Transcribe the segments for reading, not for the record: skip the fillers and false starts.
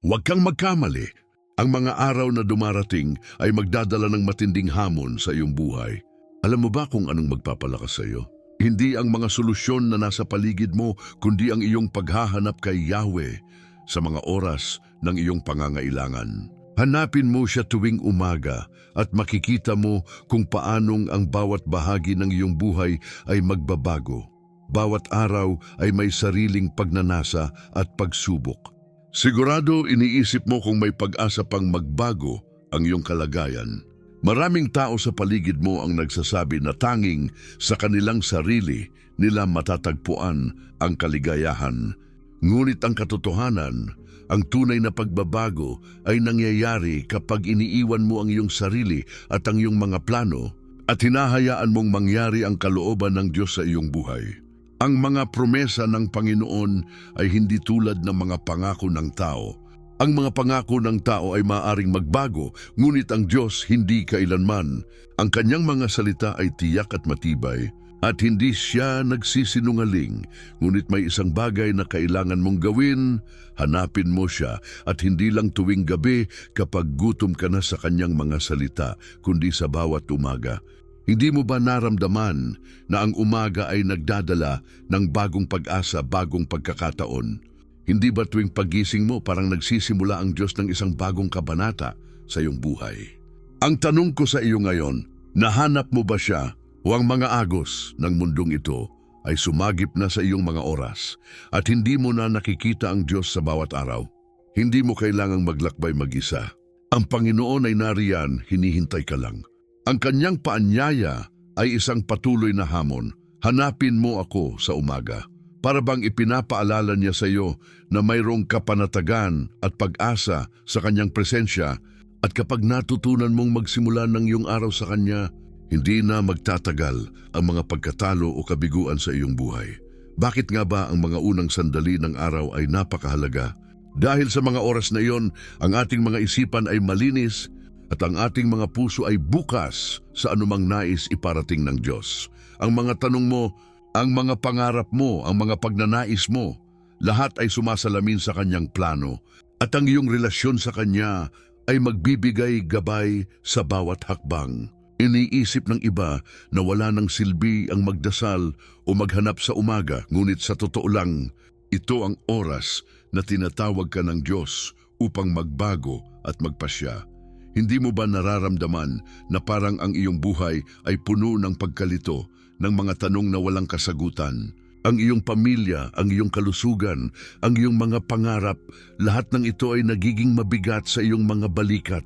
Huwag kang magkamali. Ang mga araw na dumarating ay magdadala ng matinding hamon sa iyong buhay. Alam mo ba kung anong magpapalakas sa iyo? Hindi ang mga solusyon na nasa paligid mo, kundi ang iyong paghahanap kay Yahweh sa mga oras ng iyong pangangailangan. Hanapin mo siya tuwing umaga at makikita mo kung paanong ang bawat bahagi ng iyong buhay ay magbabago. Bawat araw ay may sariling pagnanasa at pagsubok. Sigurado iniisip mo kung may pag-asa pang magbago ang iyong kalagayan. Maraming tao sa paligid mo ang nagsasabi na tanging sa kanilang sarili nila matatagpuan ang kaligayahan. Ngunit ang katotohanan, ang tunay na pagbabago ay nangyayari kapag iniiwan mo ang iyong sarili at ang iyong mga plano at hinahayaan mong mangyari ang kalooban ng Diyos sa iyong buhay. Ang mga promesa ng Panginoon ay hindi tulad ng mga pangako ng tao. Ang mga pangako ng tao ay maaaring magbago, ngunit ang Diyos hindi kailanman. Ang kanyang mga salita ay tiyak at matibay, at hindi siya nagsisinungaling. Ngunit may isang bagay na kailangan mong gawin, hanapin mo siya, at hindi lang tuwing gabi kapag gutom ka na sa kanyang mga salita, kundi sa bawat umaga. Hindi mo ba naramdaman na ang umaga ay nagdadala ng bagong pag-asa, bagong pagkakataon? Hindi ba tuwing pagising mo parang nagsisimula ang Diyos ng isang bagong kabanata sa iyong buhay? Ang tanong ko sa iyo ngayon, nahanap mo ba siya o ang mga agos ng mundong ito ay sumagip na sa iyong mga oras at hindi mo na nakikita ang Diyos sa bawat araw? Hindi mo kailangang maglakbay mag-isa. Ang Panginoon ay nariyan, hinihintay ka lang. Ang kanyang paanyaya ay isang patuloy na hamon. Hanapin mo ako sa umaga. Para bang ipinapaalala niya sa iyo na mayroong kapanatagan at pag-asa sa kanyang presensya, at kapag natutunan mong magsimula ng iyong araw sa kanya, hindi na magtatagal ang mga pagkatalo o kabiguan sa iyong buhay. Bakit nga ba ang mga unang sandali ng araw ay napakahalaga? Dahil sa mga oras na iyon, ang ating mga isipan ay malinis at ang ating mga puso ay bukas sa anumang nais iparating ng Diyos. Ang mga tanong mo, ang mga pangarap mo, ang mga pagnanais mo, lahat ay sumasalamin sa kanyang plano, at ang iyong relasyon sa kanya ay magbibigay gabay sa bawat hakbang. Iniisip ng iba na wala ng silbi ang magdasal o maghanap sa umaga, ngunit sa totoo lang, ito ang oras na tinatawag ka ng Diyos upang magbago at magpasya. Hindi mo ba nararamdaman na parang ang iyong buhay ay puno ng pagkalito, ng mga tanong na walang kasagutan? Ang iyong pamilya, ang iyong kalusugan, ang iyong mga pangarap, lahat ng ito ay nagiging mabigat sa iyong mga balikat.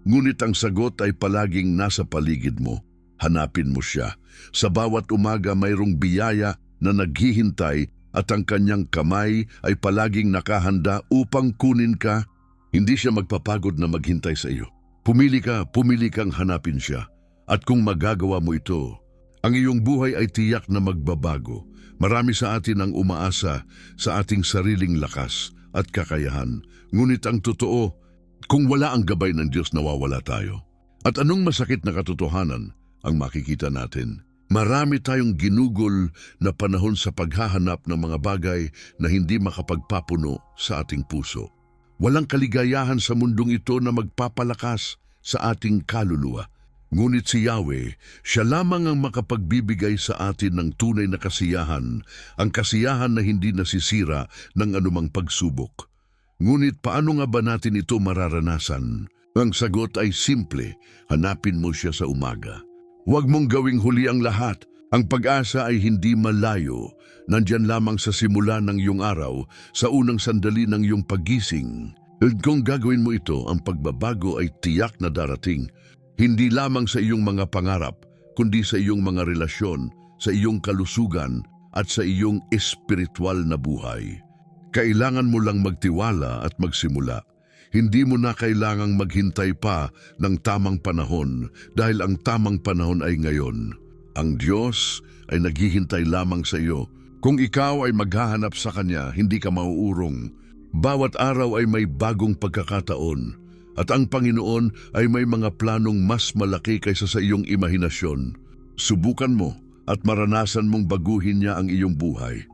Ngunit ang sagot ay palaging nasa paligid mo. Hanapin mo siya. Sa bawat umaga mayroong biyaya na naghihintay at ang kanyang kamay ay palaging nakahanda upang kunin ka. Hindi siya magpapagod na maghintay sa iyo. Pumili kang hanapin siya. At kung magagawa mo ito, ang iyong buhay ay tiyak na magbabago. Marami sa atin ang umaasa sa ating sariling lakas at kakayahan. Ngunit ang totoo, kung wala ang gabay ng Diyos, nawawala tayo. At anong masakit na katotohanan ang makikita natin? Marami tayong ginugol na panahon sa paghahanap ng mga bagay na hindi makapagpapuno sa ating puso. Walang kaligayahan sa mundong ito na magpapalakas sa ating kaluluwa. Ngunit si Yahweh, siya lamang ang makapagbibigay sa atin ng tunay na kasiyahan, ang kasiyahan na hindi nasisira ng anumang pagsubok. Ngunit paano nga ba natin ito mararanasan? Ang sagot ay simple, hanapin mo siya sa umaga. Huwag mong gawing huli ang lahat. Ang pag-asa ay hindi malayo. Nandyan lamang sa simula ng iyong araw, sa unang sandali ng iyong pagising. At kung gagawin mo ito, ang pagbabago ay tiyak na darating. Hindi lamang sa iyong mga pangarap, kundi sa iyong mga relasyon, sa iyong kalusugan, at sa iyong espiritual na buhay. Kailangan mo lang magtiwala at magsimula. Hindi mo na kailangang maghintay pa ng tamang panahon, dahil ang tamang panahon ay ngayon. Ang Diyos ay naghihintay lamang sa iyo. Kung ikaw ay maghahanap sa Kanya, hindi ka mauurong. Bawat araw ay may bagong pagkakataon, at ang Panginoon ay may mga planong mas malaki kaysa sa iyong imahinasyon. Subukan mo at maranasan mong baguhin niya ang iyong buhay.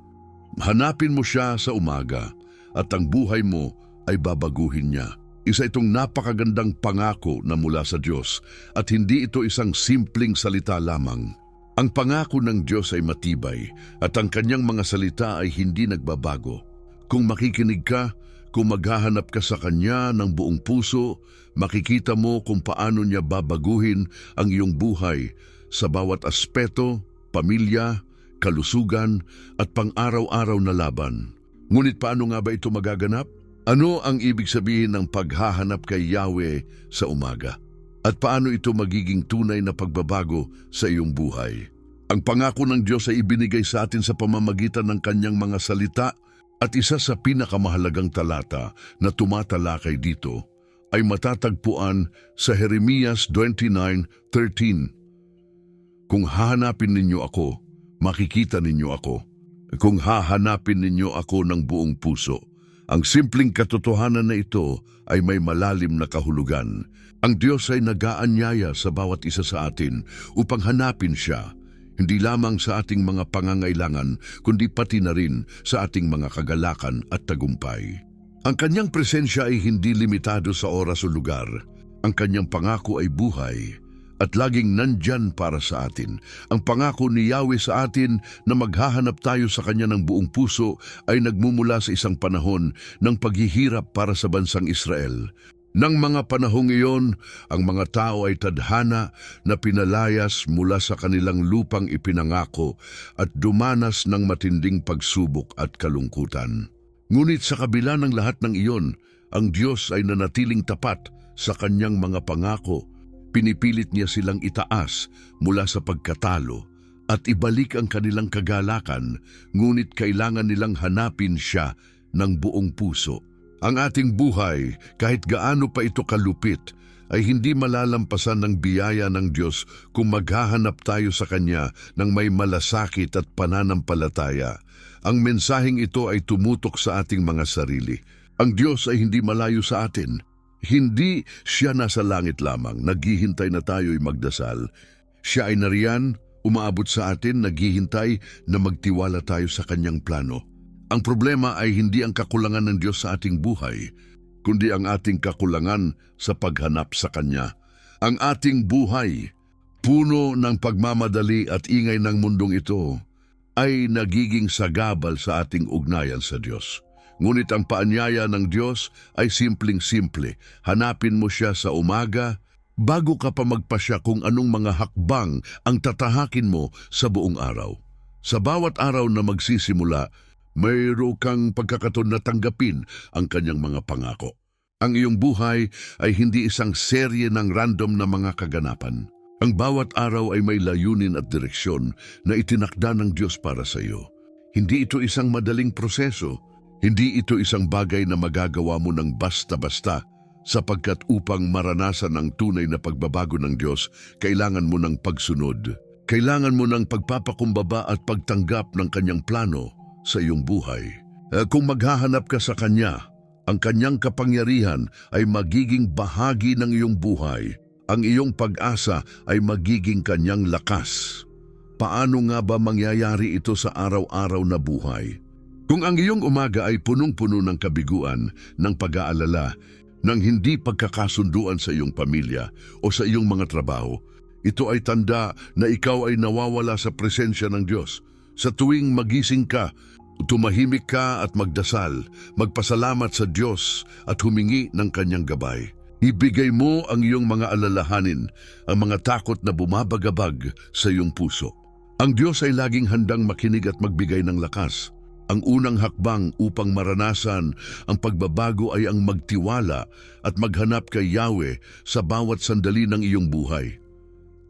Hanapin mo siya sa umaga, at ang buhay mo ay babaguhin niya. Isa itong napakagandang pangako na mula sa Diyos at hindi ito isang simpleng salita lamang. Ang pangako ng Diyos ay matibay at ang kanyang mga salita ay hindi nagbabago. Kung makikinig ka, kung maghahanap ka sa Kanya ng buong puso, makikita mo kung paano niya babaguhin ang iyong buhay sa bawat aspeto, pamilya, kalusugan at pang-araw-araw na laban. Ngunit paano nga ba ito magaganap? Ano ang ibig sabihin ng paghahanap kay Yahweh sa umaga? At paano ito magiging tunay na pagbabago sa iyong buhay? Ang pangako ng Diyos ay ibinigay sa atin sa pamamagitan ng kanyang mga salita at isa sa pinakamahalagang talata na tumatalakay dito ay matatagpuan sa Jeremias 29:13. Kung hahanapin ninyo ako, makikita ninyo ako. Kung hahanapin ninyo ako ng buong puso. Ang simpleng katotohanan na ito ay may malalim na kahulugan. Ang Diyos ay nag-aanyaya sa bawat isa sa atin upang hanapin siya, hindi lamang sa ating mga pangangailangan, kundi pati na rin sa ating mga kagalakan at tagumpay. Ang kanyang presensya ay hindi limitado sa oras o lugar. Ang kanyang pangako ay buhay at laging nandyan para sa atin. Ang pangako ni Yahweh sa atin na maghahanap tayo sa Kanya ng buong puso ay nagmumula sa isang panahon ng paghihirap para sa bansang Israel. Nang mga panahong iyon, ang mga tao ay tadhana na pinalayas mula sa kanilang lupang ipinangako at dumanas ng matinding pagsubok at kalungkutan. Ngunit sa kabila ng lahat ng iyon, ang Diyos ay nanatiling tapat sa Kanyang mga pangako. Pinipilit niya silang itaas mula sa pagkatalo at ibalik ang kanilang kagalakan, ngunit kailangan nilang hanapin siya ng buong puso. Ang ating buhay, kahit gaano pa ito kalupit, ay hindi malalampasan ng biyaya ng Diyos kung maghahanap tayo sa Kanya ng may malasakit at pananampalataya. Ang mensaheng ito ay tumutok sa ating mga sarili. Ang Diyos ay hindi malayo sa atin. Hindi siya nasa langit lamang, naghihintay na tayo'y magdasal. Siya ay nariyan, umaabot sa atin, naghihintay na magtiwala tayo sa kanyang plano. Ang problema ay hindi ang kakulangan ng Diyos sa ating buhay, kundi ang ating kakulangan sa paghanap sa Kanya. Ang ating buhay, puno ng pagmamadali at ingay ng mundong ito, ay nagiging sagabal sa ating ugnayan sa Diyos. Ngunit ang paanyaya ng Diyos ay simpleng-simple. Hanapin mo siya sa umaga, bago ka pa magpasya kung anong mga hakbang ang tatahakin mo sa buong araw. Sa bawat araw na magsisimula, mayroon kang pagkakataon na tanggapin ang kanyang mga pangako. Ang iyong buhay ay hindi isang serye ng random na mga kaganapan. Ang bawat araw ay may layunin at direksyon na itinakda ng Diyos para sa iyo. Hindi ito isang madaling proseso. Hindi ito isang bagay na magagawa mo ng basta-basta, sapagkat upang maranasan ang tunay na pagbabago ng Diyos, kailangan mo ng pagsunod. Kailangan mo ng pagpapakumbaba at pagtanggap ng kanyang plano sa iyong buhay. Kung maghahanap ka sa Kanya, ang kanyang kapangyarihan ay magiging bahagi ng iyong buhay. Ang iyong pag-asa ay magiging kanyang lakas. Paano nga ba mangyayari ito sa araw-araw na buhay? Kung ang iyong umaga ay punong-puno ng kabiguan, ng pag-aalala, ng hindi pagkakasunduan sa iyong pamilya o sa iyong mga trabaho, ito ay tanda na ikaw ay nawawala sa presensya ng Diyos. Sa tuwing magising ka, tumahimik ka at magdasal, magpasalamat sa Diyos at humingi ng kanyang gabay. Ibigay mo ang iyong mga alalahanin, ang mga takot na bumabagabag sa iyong puso. Ang Diyos ay laging handang makinig at magbigay ng lakas. Ang unang hakbang upang maranasan ang pagbabago ay ang magtiwala at maghanap kay Yahweh sa bawat sandali ng iyong buhay.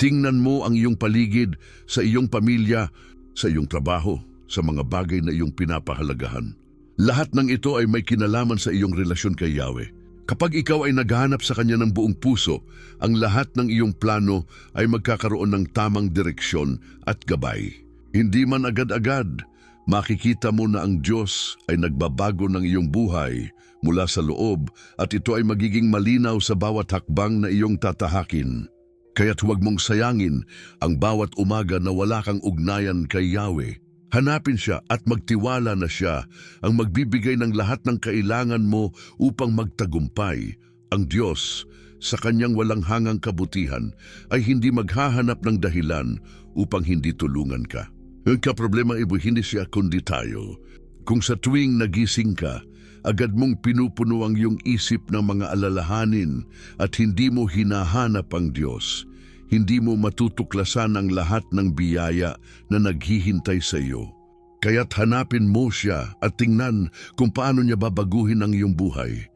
Tingnan mo ang iyong paligid, sa iyong pamilya, sa iyong trabaho, sa mga bagay na iyong pinapahalagahan. Lahat ng ito ay may kinalaman sa iyong relasyon kay Yahweh. Kapag ikaw ay naghahanap sa Kanya ng buong puso, ang lahat ng iyong plano ay magkakaroon ng tamang direksyon at gabay. Hindi man agad-agad, makikita mo na ang Diyos ay nagbabago ng iyong buhay mula sa loob at ito ay magiging malinaw sa bawat hakbang na iyong tatahakin. Kaya't huwag mong sayangin ang bawat umaga na wala kang ugnayan kay Yahweh. Hanapin siya at magtiwala na siya ang magbibigay ng lahat ng kailangan mo upang magtagumpay. Ang Diyos, sa kanyang walang hangang kabutihan, ay hindi maghahanap ng dahilan upang hindi tulungan ka. Ang kaproblema ibo hindi siya kundi tayo. Kung sa tuwing nagising ka, agad mong pinupuno ang iyong isip ng mga alalahanin at hindi mo hinahanap ang Diyos, hindi mo matutuklasan ang lahat ng biyaya na naghihintay sa iyo. Kaya't hanapin mo siya at tingnan kung paano niya babaguhin ang iyong buhay.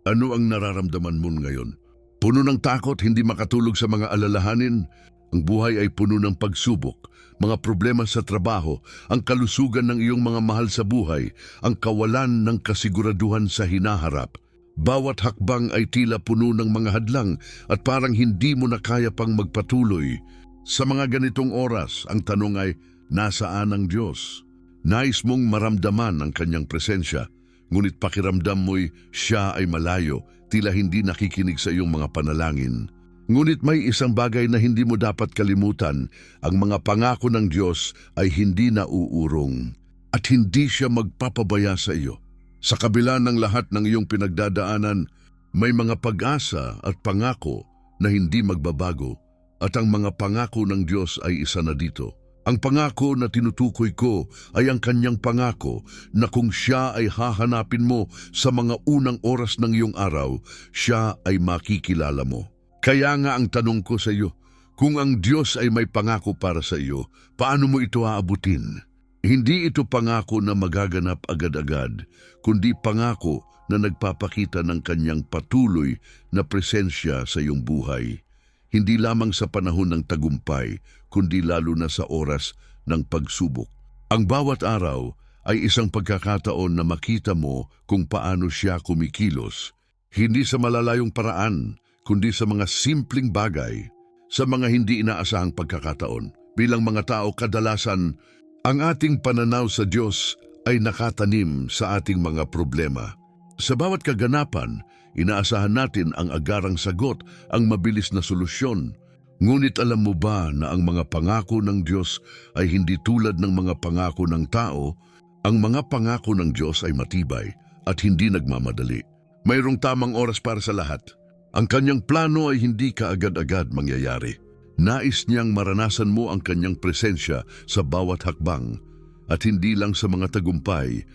Ano ang nararamdaman mo ngayon? Puno ng takot, hindi makatulog sa mga alalahanin? Ang buhay ay puno ng pagsubok, mga problema sa trabaho, ang kalusugan ng iyong mga mahal sa buhay, ang kawalan ng kasiguraduhan sa hinaharap. Bawat hakbang ay tila puno ng mga hadlang at parang hindi mo na kaya pang magpatuloy. Sa mga ganitong oras, ang tanong ay, nasaan ang Diyos? Nais mong maramdaman ang kanyang presensya, ngunit pakiramdam mo'y siya ay malayo, tila hindi nakikinig sa iyong mga panalangin. Ngunit may isang bagay na hindi mo dapat kalimutan, ang mga pangako ng Diyos ay hindi nauurong at hindi siya magpapabaya sa iyo. Sa kabila ng lahat ng iyong pinagdadaanan, may mga pag-asa at pangako na hindi magbabago at ang mga pangako ng Diyos ay isa na dito. Ang pangako na tinutukoy ko ay ang kanyang pangako na kung siya ay hahanapin mo sa mga unang oras ng iyong araw, siya ay makikilala mo. Kaya nga ang tanong ko sa iyo, kung ang Diyos ay may pangako para sa iyo, paano mo ito aabutin? Hindi ito pangako na magaganap agad-agad, kundi pangako na nagpapakita ng kanyang patuloy na presensya sa iyong buhay. Hindi lamang sa panahon ng tagumpay, kundi lalo na sa oras ng pagsubok. Ang bawat araw ay isang pagkakataon na makita mo kung paano siya kumikilos. Hindi sa malalayong paraan, kundi sa mga simpleng bagay, sa mga hindi inaasahang pagkakataon. Bilang mga tao, kadalasan, ang ating pananaw sa Diyos ay nakatanim sa ating mga problema. Sa bawat kaganapan, inaasahan natin ang agarang sagot, ang mabilis na solusyon. Ngunit alam mo ba na ang mga pangako ng Diyos ay hindi tulad ng mga pangako ng tao? Ang mga pangako ng Diyos ay matibay at hindi nagmamadali. Mayroong tamang oras para sa lahat. Ang kanyang plano ay hindi kaagad-agad mangyayari. Nais niyang maranasan mo ang kanyang presensya sa bawat hakbang at hindi lang sa mga tagumpay,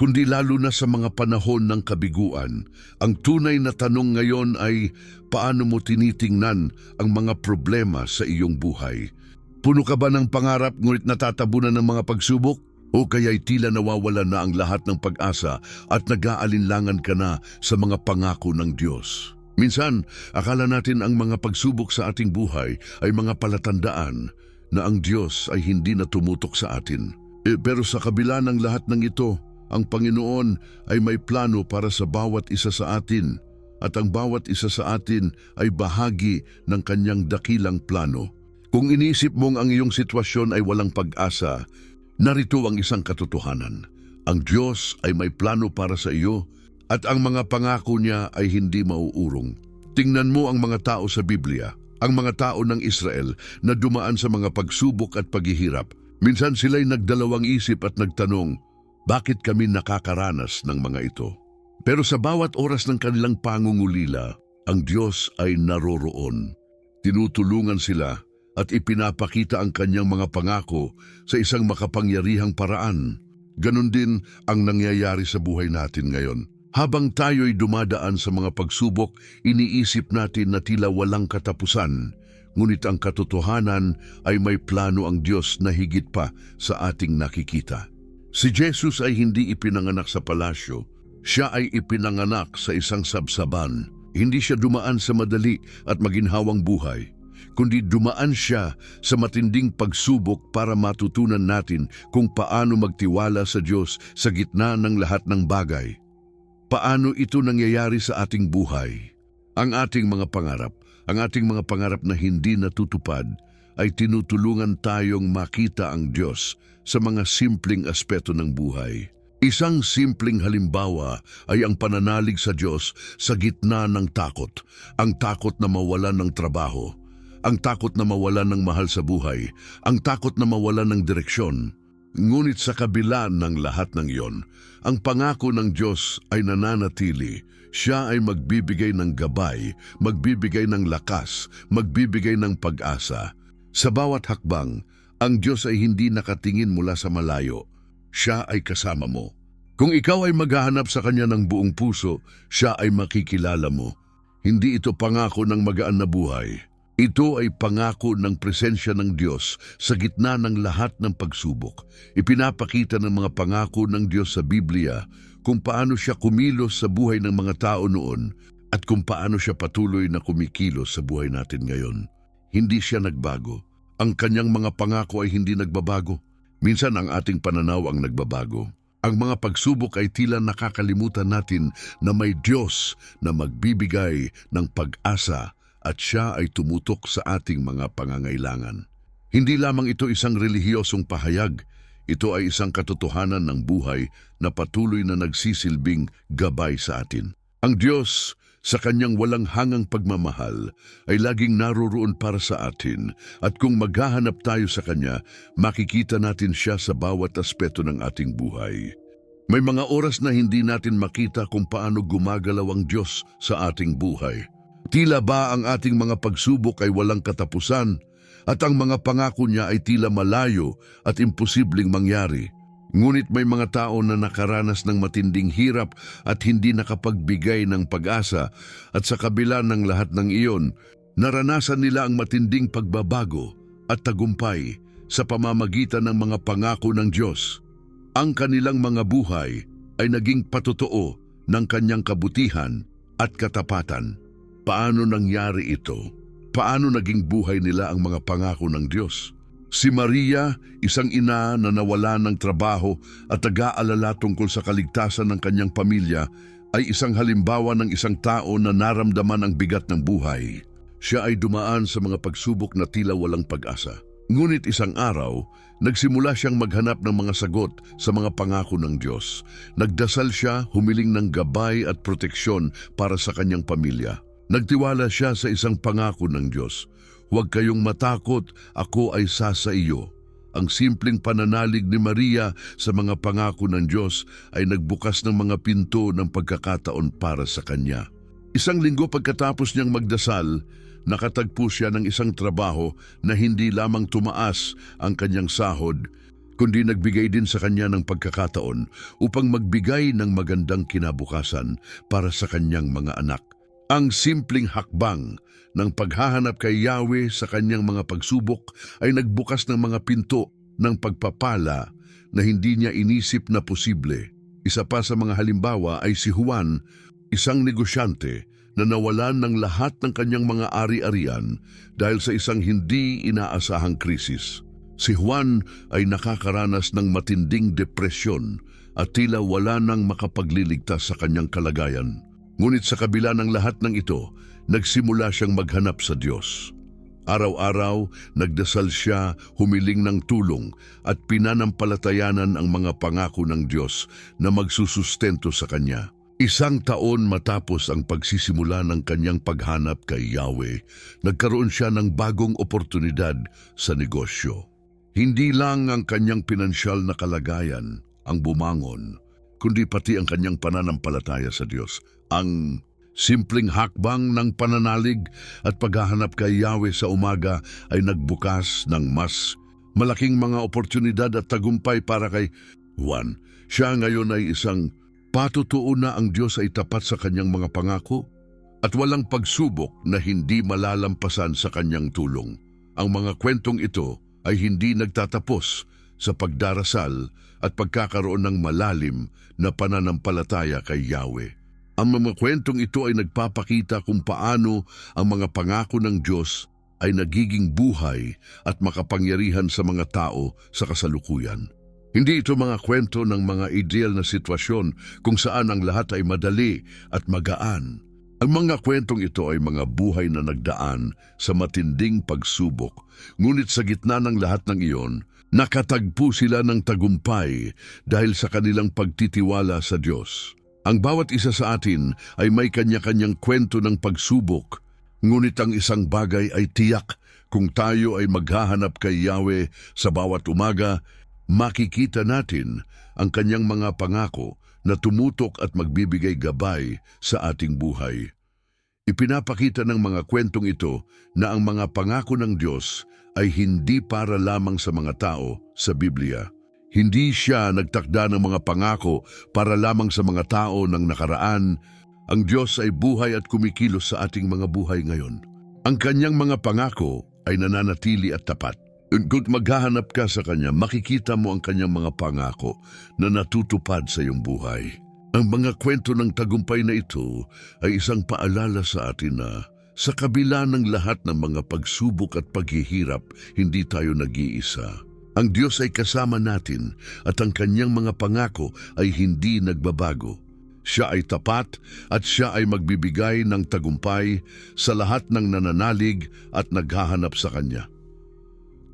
kundi lalo na sa mga panahon ng kabiguan. Ang tunay na tanong ngayon ay paano mo tinitingnan ang mga problema sa iyong buhay? Puno ka ba ng pangarap ngunit natatabunan ng mga pagsubok? O kaya'y tila nawawala na ang lahat ng pag-asa at nag-aalinlangan ka na sa mga pangako ng Diyos? Minsan, akala natin ang mga pagsubok sa ating buhay ay mga palatandaan na ang Diyos ay hindi na tumutok sa atin. Pero sa kabila ng lahat ng ito, ang Panginoon ay may plano para sa bawat isa sa atin at ang bawat isa sa atin ay bahagi ng kanyang dakilang plano. Kung iniisip mong ang iyong sitwasyon ay walang pag-asa, narito ang isang katotohanan. Ang Diyos ay may plano para sa iyo at ang mga pangako niya ay hindi mauurong. Tingnan mo ang mga tao sa Biblia, ang mga tao ng Israel na dumaan sa mga pagsubok at paghihirap. Minsan sila'y nagdalawang isip at nagtanong, bakit kami nakakaranas ng mga ito? Pero sa bawat oras ng kanilang pangungulila, ang Diyos ay naroroon. Tinutulungan sila at ipinapakita ang kanyang mga pangako sa isang makapangyarihang paraan. Ganon din ang nangyayari sa buhay natin ngayon. Habang tayo'y dumadaan sa mga pagsubok, iniisip natin na tila walang katapusan. Ngunit ang katotohanan ay may plano ang Diyos na higit pa sa ating nakikita. Si Jesus ay hindi ipinanganak sa palasyo. Siya ay ipinanganak sa isang sabsaban. Hindi siya dumaan sa madali at maginhawang buhay, kundi dumaan siya sa matinding pagsubok para matutunan natin kung paano magtiwala sa Diyos sa gitna ng lahat ng bagay. Paano ito nangyayari sa ating buhay? Ang ating mga pangarap na hindi natutupad ay tinutulungan tayong makita ang Diyos sa mga simpleng aspeto ng buhay. Isang simpleng halimbawa ay ang pananalig sa Diyos sa gitna ng takot. Ang takot na mawalan ng trabaho, ang takot na mawalan ng mahal sa buhay, ang takot na mawalan ng direksyon. Ngunit sa kabila ng lahat ng iyon, ang pangako ng Diyos ay nananatili. Siya ay magbibigay ng gabay, magbibigay ng lakas, magbibigay ng pag-asa. Sa bawat hakbang, ang Diyos ay hindi nakatingin mula sa malayo. Siya ay kasama mo. Kung ikaw ay maghahanap sa Kanya ng buong puso, siya ay makikilala mo. Hindi ito pangako ng magaan na buhay. Ito ay pangako ng presensya ng Diyos sa gitna ng lahat ng pagsubok. Ipinapakita ng mga pangako ng Diyos sa Biblia kung paano siya kumilos sa buhay ng mga tao noon at kung paano siya patuloy na kumikilos sa buhay natin ngayon. Hindi siya nagbago. Ang kanyang mga pangako ay hindi nagbabago. Minsan ang ating pananaw ang nagbabago. Ang mga pagsubok ay tila nakakalimutan natin na may Diyos na magbibigay ng pag-asa at siya ay tumutok sa ating mga pangangailangan. Hindi lamang ito isang relihiyosong pahayag, ito ay isang katotohanan ng buhay na patuloy na nagsisilbing gabay sa atin. Ang Diyos, sa kanyang walang hangang pagmamahal, ay laging naroroon para sa atin at kung maghahanap tayo sa Kanya, makikita natin siya sa bawat aspeto ng ating buhay. May mga oras na hindi natin makita kung paano gumagalaw ang Diyos sa ating buhay. Tila ba ang ating mga pagsubok ay walang katapusan at ang mga pangako niya ay tila malayo at imposibleng mangyari. Ngunit may mga tao na nakaranas ng matinding hirap at hindi nakapagbigay ng pag-asa at sa kabila ng lahat ng iyon, naranasan nila ang matinding pagbabago at tagumpay sa pamamagitan ng mga pangako ng Diyos. Ang kanilang mga buhay ay naging patotoo ng kanyang kabutihan at katapatan. Paano nangyari ito? Paano naging buhay nila ang mga pangako ng Diyos? Si Maria, isang ina na nawala ng trabaho at nag-aalala tungkol sa kaligtasan ng kanyang pamilya, ay isang halimbawa ng isang tao na naramdaman ang bigat ng buhay. Siya ay dumaan sa mga pagsubok na tila walang pag-asa. Ngunit isang araw, nagsimula siyang maghanap ng mga sagot sa mga pangako ng Diyos. Nagdasal siya, humiling ng gabay at proteksyon para sa kanyang pamilya. Nagtiwala siya sa isang pangako ng Diyos. Huwag kayong matakot, ako ay sa iyo. Ang simpleng pananalig ni Maria sa mga pangako ng Diyos ay nagbukas ng mga pinto ng pagkakataon para sa kanya. Isang linggo pagkatapos niyang magdasal, nakatagpo siya ng isang trabaho na hindi lamang tumaas ang kanyang sahod, kundi nagbigay din sa kanya ng pagkakataon upang magbigay ng magandang kinabukasan para sa kanyang mga anak. Ang simpleng hakbang ng paghahanap kay Yahweh sa kanyang mga pagsubok ay nagbukas ng mga pinto ng pagpapala na hindi niya inisip na posible. Isa pa sa mga halimbawa ay si Juan, isang negosyante na nawalan ng lahat ng kanyang mga ari-arian dahil sa isang hindi inaasahang krisis. Si Juan ay nakakaranas ng matinding depresyon at tila wala nang makapagliligtas sa kanyang kalagayan. Ngunit sa kabila ng lahat ng ito, nagsimula siyang maghanap sa Diyos. Araw-araw, nagdasal siya, humiling ng tulong at pinanampalatayanan ang mga pangako ng Diyos na magsusustento sa kanya. 1 taon matapos ang pagsisimula ng kanyang paghanap kay Yahweh, nagkaroon siya ng bagong oportunidad sa negosyo. Hindi lang ang kanyang pinansyal na kalagayan ang bumangon, kundi pati ang kanyang pananampalataya sa Diyos. Ang simpleng hakbang ng pananalig at paghahanap kay Yahweh sa umaga ay nagbukas ng mas malaking mga oportunidad at tagumpay para kay Juan. Siya ngayon ay isang patutuo na ang Diyos ay tapat sa kanyang mga pangako at walang pagsubok na hindi malalampasan sa kanyang tulong. Ang mga kwentong ito ay hindi nagtatapos sa pagdarasal at pagkakaroon ng malalim na pananampalataya kay Yahweh. Ang mga kwentong ito ay nagpapakita kung paano ang mga pangako ng Diyos ay nagiging buhay at makapangyarihan sa mga tao sa kasalukuyan. Hindi ito mga kwento ng mga ideal na sitwasyon kung saan ang lahat ay madali at magaan. Ang mga kwentong ito ay mga buhay na nagdaan sa matinding pagsubok. Ngunit sa gitna ng lahat ng iyon, nakatagpo sila ng tagumpay dahil sa kanilang pagtitiwala sa Diyos. Ang bawat isa sa atin ay may kanya-kanyang kwento ng pagsubok, ngunit ang isang bagay ay tiyak: kung tayo ay maghahanap kay Yahweh sa bawat umaga, makikita natin ang kanyang mga pangako na tumutok at magbibigay gabay sa ating buhay. Ipinapakita ng mga kwentong ito na ang mga pangako ng Diyos ay hindi para lamang sa mga tao sa Biblia. Hindi siya nagtakda ng mga pangako para lamang sa mga tao ng nakaraan. Ang Diyos ay buhay at kumikilos sa ating mga buhay ngayon. Ang kanyang mga pangako ay nananatili at tapat. Kung maghahanap ka sa Kanya, makikita mo ang Kanyang mga pangako na natutupad sa iyong buhay. Ang mga kwento ng tagumpay na ito ay isang paalala sa atin na sa kabila ng lahat ng mga pagsubok at paghihirap, hindi tayo nag-iisa. Ang Diyos ay kasama natin at ang Kanyang mga pangako ay hindi nagbabago. Siya ay tapat at siya ay magbibigay ng tagumpay sa lahat ng nananalig at naghahanap sa Kanya.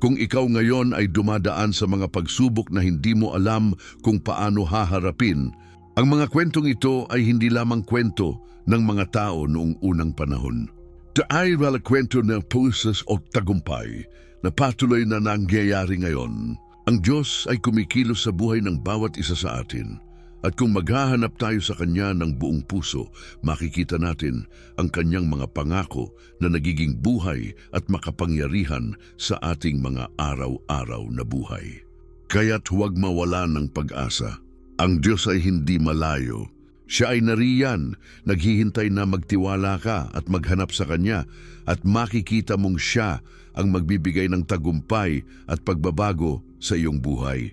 Kung ikaw ngayon ay dumadaan sa mga pagsubok na hindi mo alam kung paano haharapin, ang mga kwentong ito ay hindi lamang kwento ng mga tao noong unang panahon. Ito ay kwento ng pusos o tagumpay na patuloy na nangyayari ngayon. Ang Diyos ay kumikilos sa buhay ng bawat isa sa atin. At kung maghahanap tayo sa Kanya ng buong puso, makikita natin ang Kanyang mga pangako na nagiging buhay at makapangyarihan sa ating mga araw-araw na buhay. Kaya't huwag mawala ng pag-asa. Ang Diyos ay hindi malayo. Siya ay nariyan, naghihintay na magtiwala ka at maghanap sa Kanya at makikita mong Siya ang magbibigay ng tagumpay at pagbabago sa iyong buhay.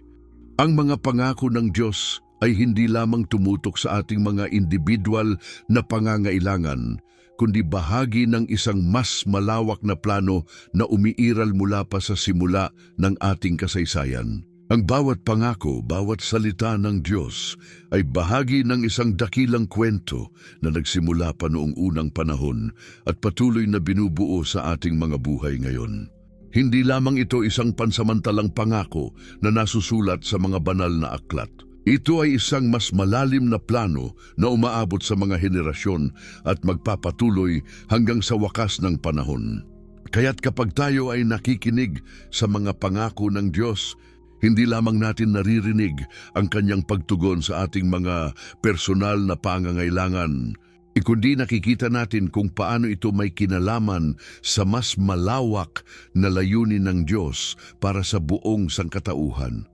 Ang mga pangako ng Diyos ay hindi lamang tumutok sa ating mga individual na pangangailangan, kundi bahagi ng isang mas malawak na plano na umiiral mula pa sa simula ng ating kasaysayan. Ang bawat pangako, bawat salita ng Diyos ay bahagi ng isang dakilang kwento na nagsimula pa noong unang panahon at patuloy na binubuo sa ating mga buhay ngayon. Hindi lamang ito isang pansamantalang pangako na nasusulat sa mga banal na aklat. Ito ay isang mas malalim na plano na umaabot sa mga henerasyon at magpapatuloy hanggang sa wakas ng panahon. Kaya't kapag tayo ay nakikinig sa mga pangako ng Diyos, hindi lamang natin naririnig ang Kanyang pagtugon sa ating mga personal na pangangailangan, kundi nakikita natin kung paano ito may kinalaman sa mas malawak na layunin ng Diyos para sa buong sangkatauhan.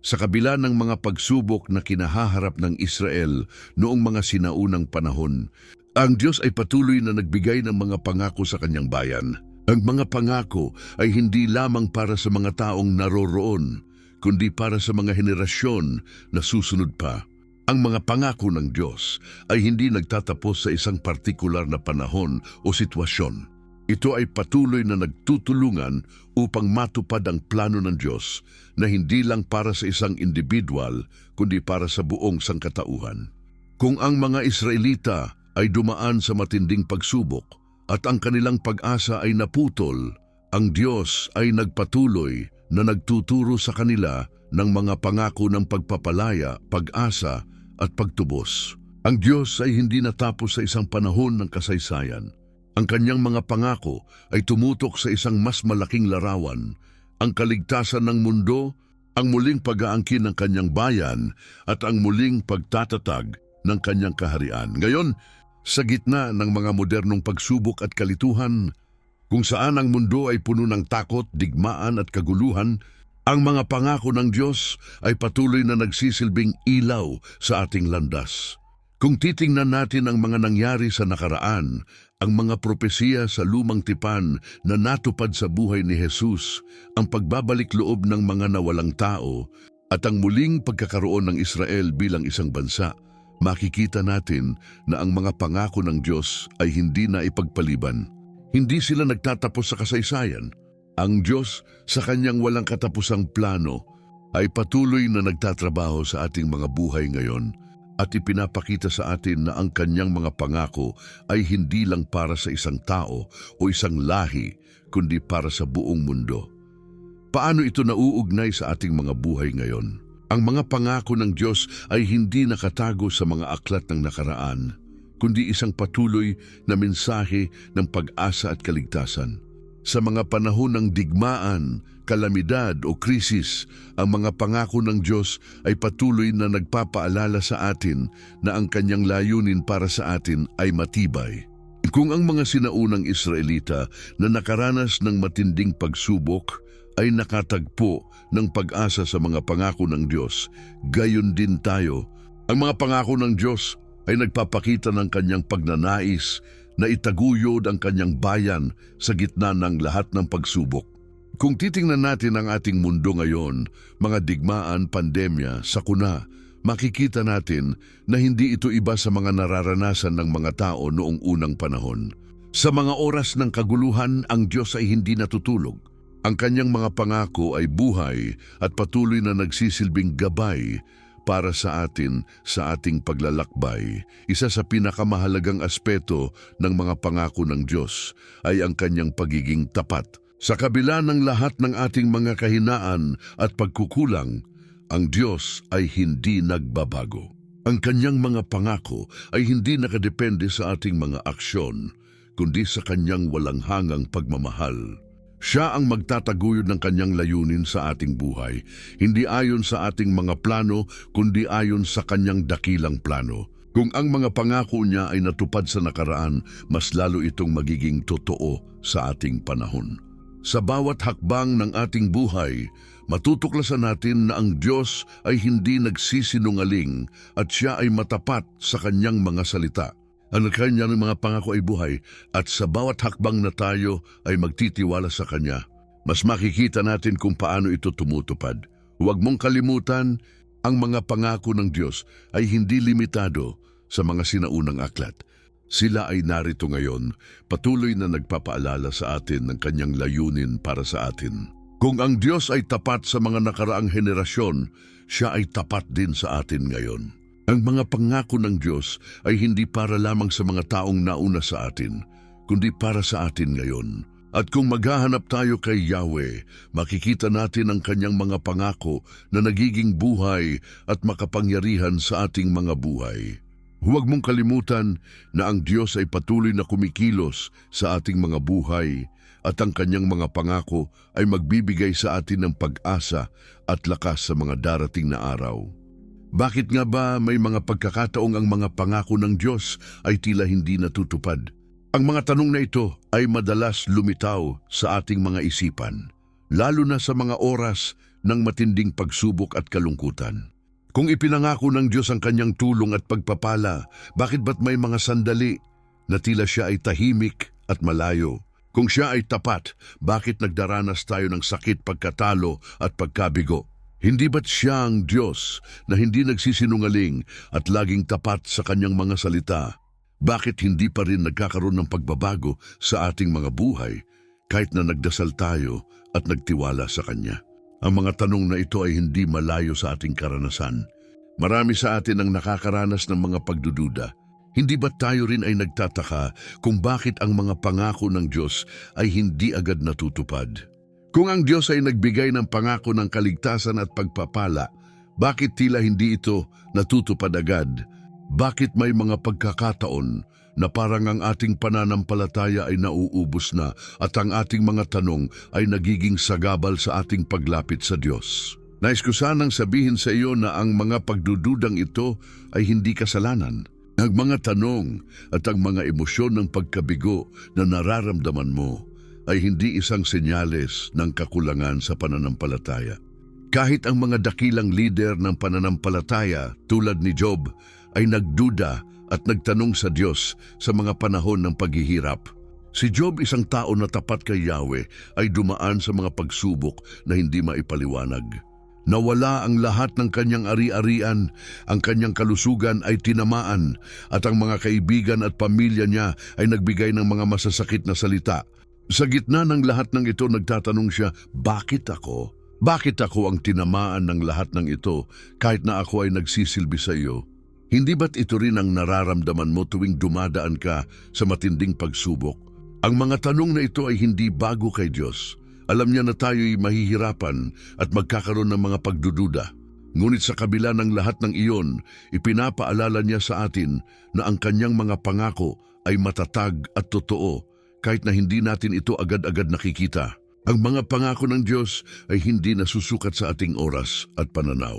Sa kabila ng mga pagsubok na kinahaharap ng Israel noong mga sinaunang panahon, ang Diyos ay patuloy na nagbigay ng mga pangako sa Kanyang bayan. Ang mga pangako ay hindi lamang para sa mga taong naroroon, kundi para sa mga henerasyon na susunod pa. Ang mga pangako ng Diyos ay hindi nagtatapos sa isang partikular na panahon o sitwasyon. Ito ay patuloy na nagtutulungan upang matupad ang plano ng Diyos na hindi lang para sa isang individual, kundi para sa buong sangkatauhan. Kung ang mga Israelita ay dumaan sa matinding pagsubok at ang kanilang pag-asa ay naputol, ang Diyos ay nagpatuloy na nagtuturo sa kanila ng mga pangako ng pagpapalaya, pag-asa at pagtubos. Ang Diyos ay hindi natapos sa isang panahon ng kasaysayan. Ang Kanyang mga pangako ay tumutok sa isang mas malaking larawan, ang kaligtasan ng mundo, ang muling pag-aangkin ng Kanyang bayan at ang muling pagtatatag ng Kanyang kaharian. Ngayon, sa gitna ng mga modernong pagsubok at kalituhan, kung saan ang mundo ay puno ng takot, digmaan at kaguluhan, ang mga pangako ng Diyos ay patuloy na nagsisilbing ilaw sa ating landas. Kung titingnan natin ang mga nangyari sa nakaraan, ang mga propesiya sa lumang tipan na natupad sa buhay ni Jesus, ang pagbabalik loob ng mga nawalang tao, at ang muling pagkakaroon ng Israel bilang isang bansa, makikita natin na ang mga pangako ng Diyos ay hindi na ipagpaliban. Hindi sila nagtatapos sa kasaysayan. Ang Diyos sa Kanyang walang katapusang plano ay patuloy na nagtatrabaho sa ating mga buhay ngayon at ipinapakita sa atin na ang Kanyang mga pangako ay hindi lang para sa isang tao o isang lahi, kundi para sa buong mundo. Paano ito nauugnay sa ating mga buhay ngayon? Ang mga pangako ng Diyos ay hindi nakatago sa mga aklat ng nakaraan, kundi isang patuloy na mensahe ng pag-asa at kaligtasan. Sa mga panahon ng digmaan, kalamidad o krisis, ang mga pangako ng Diyos ay patuloy na nagpapaalala sa atin na ang kanyang layunin para sa atin ay matibay. Kung ang mga sinaunang Israelita na nakaranas ng matinding pagsubok ay nakatagpo ng pag-asa sa mga pangako ng Diyos, gayon din tayo. Ang mga pangako ng Diyos ay nagpapakita ng kanyang pagnanais na itaguyod ang kanyang bayan sa gitna ng lahat ng pagsubok. Kung titingnan natin ang ating mundo ngayon, mga digmaan, pandemya, sakuna, makikita natin na hindi ito iba sa mga nararanasan ng mga tao noong unang panahon. Sa mga oras ng kaguluhan, ang Diyos ay hindi natutulog. Ang kanyang mga pangako ay buhay at patuloy na nagsisilbing gabay para sa atin sa ating paglalakbay. Isa sa pinakamahalagang aspeto ng mga pangako ng Diyos ay ang kanyang pagiging tapat. Sa kabila ng lahat ng ating mga kahinaan at pagkukulang, ang Diyos ay hindi nagbabago. Ang kanyang mga pangako ay hindi nakadepende sa ating mga aksyon, kundi sa kanyang walang hangang pagmamahal. Siya ang magtataguyod ng kanyang layunin sa ating buhay, hindi ayon sa ating mga plano, kundi ayon sa kanyang dakilang plano. Kung ang mga pangako niya ay natupad sa nakaraan, mas lalo itong magiging totoo sa ating panahon. Sa bawat hakbang ng ating buhay, matutuklasan natin na ang Diyos ay hindi nagsisinungaling at siya ay matapat sa kanyang mga salita. Ang kanyang mga pangako ay buhay at sa bawat hakbang na tayo ay magtitiwala sa kanya, mas makikita natin kung paano ito tumutupad. Huwag mong kalimutan, ang mga pangako ng Diyos ay hindi limitado sa mga sinaunang aklat. Sila ay narito ngayon, patuloy na nagpapaalala sa atin ng kanyang layunin para sa atin. Kung ang Diyos ay tapat sa mga nakaraang henerasyon, siya ay tapat din sa atin ngayon. Ang mga pangako ng Diyos ay hindi para lamang sa mga taong nauna sa atin, kundi para sa atin ngayon. At kung maghahanap tayo kay Yahweh, makikita natin ang kanyang mga pangako na nagiging buhay at makapangyarihan sa ating mga buhay. Huwag mong kalimutan na ang Diyos ay patuloy na kumikilos sa ating mga buhay at ang kanyang mga pangako ay magbibigay sa atin ng pag-asa at lakas sa mga darating na araw. Bakit nga ba may mga pagkakataong ang mga pangako ng Diyos ay tila hindi natutupad? Ang mga tanong na ito ay madalas lumitaw sa ating mga isipan, lalo na sa mga oras ng matinding pagsubok at kalungkutan. Kung ipinangako ng Diyos ang kanyang tulong at pagpapala, bakit ba't may mga sandali na tila siya ay tahimik at malayo? Kung siya ay tapat, bakit nagdaranas tayo ng sakit, pagkatalo at pagkabigo? Hindi ba't siya ang Diyos na hindi nagsisinungaling at laging tapat sa kanyang mga salita? Bakit hindi pa rin nagkakaroon ng pagbabago sa ating mga buhay kahit na nagdasal tayo at nagtiwala sa Kanya? Ang mga tanong na ito ay hindi malayo sa ating karanasan. Marami sa atin ang nakakaranas ng mga pagdududa. Hindi ba tayo rin ay nagtataka kung bakit ang mga pangako ng Diyos ay hindi agad natutupad? Kung ang Diyos ay nagbigay ng pangako ng kaligtasan at pagpapala, bakit tila hindi ito natutupad agad? Bakit may mga pagkakataon na parang ang ating pananampalataya ay nauubos na at ang ating mga tanong ay nagiging sagabal sa ating paglapit sa Diyos? Nais ko sanang sabihin sa iyo na ang mga pagdududang ito ay hindi kasalanan. Ang mga tanong at ang mga emosyon ng pagkabigo na nararamdaman mo ay hindi isang senyales ng kakulangan sa pananampalataya. Kahit ang mga dakilang lider ng pananampalataya tulad ni Job ay nagduda at nagtanong sa Diyos sa mga panahon ng paghihirap. Si Job, isang tao na tapat kay Yahweh, ay dumaan sa mga pagsubok na hindi maipaliwanag. Nawala ang lahat ng kanyang ari-arian, ang kanyang kalusugan ay tinamaan at ang mga kaibigan at pamilya niya ay nagbigay ng mga masasakit na salita. Sa gitna ng lahat ng ito, nagtatanong siya, bakit ako? Bakit ako ang tinamaan ng lahat ng ito kahit na ako ay nagsisilbi sa iyo? Hindi ba't ito rin ang nararamdaman mo tuwing dumadaan ka sa matinding pagsubok? Ang mga tanong na ito ay hindi bago kay Diyos. Alam niya na tayo'y mahihirapan at magkakaroon ng mga pagdududa. Ngunit sa kabila ng lahat ng iyon, ipinapaalala niya sa atin na ang kanyang mga pangako ay matatag at totoo kahit na hindi natin ito agad-agad nakikita. Ang mga pangako ng Diyos ay hindi nasusukat sa ating oras at pananaw.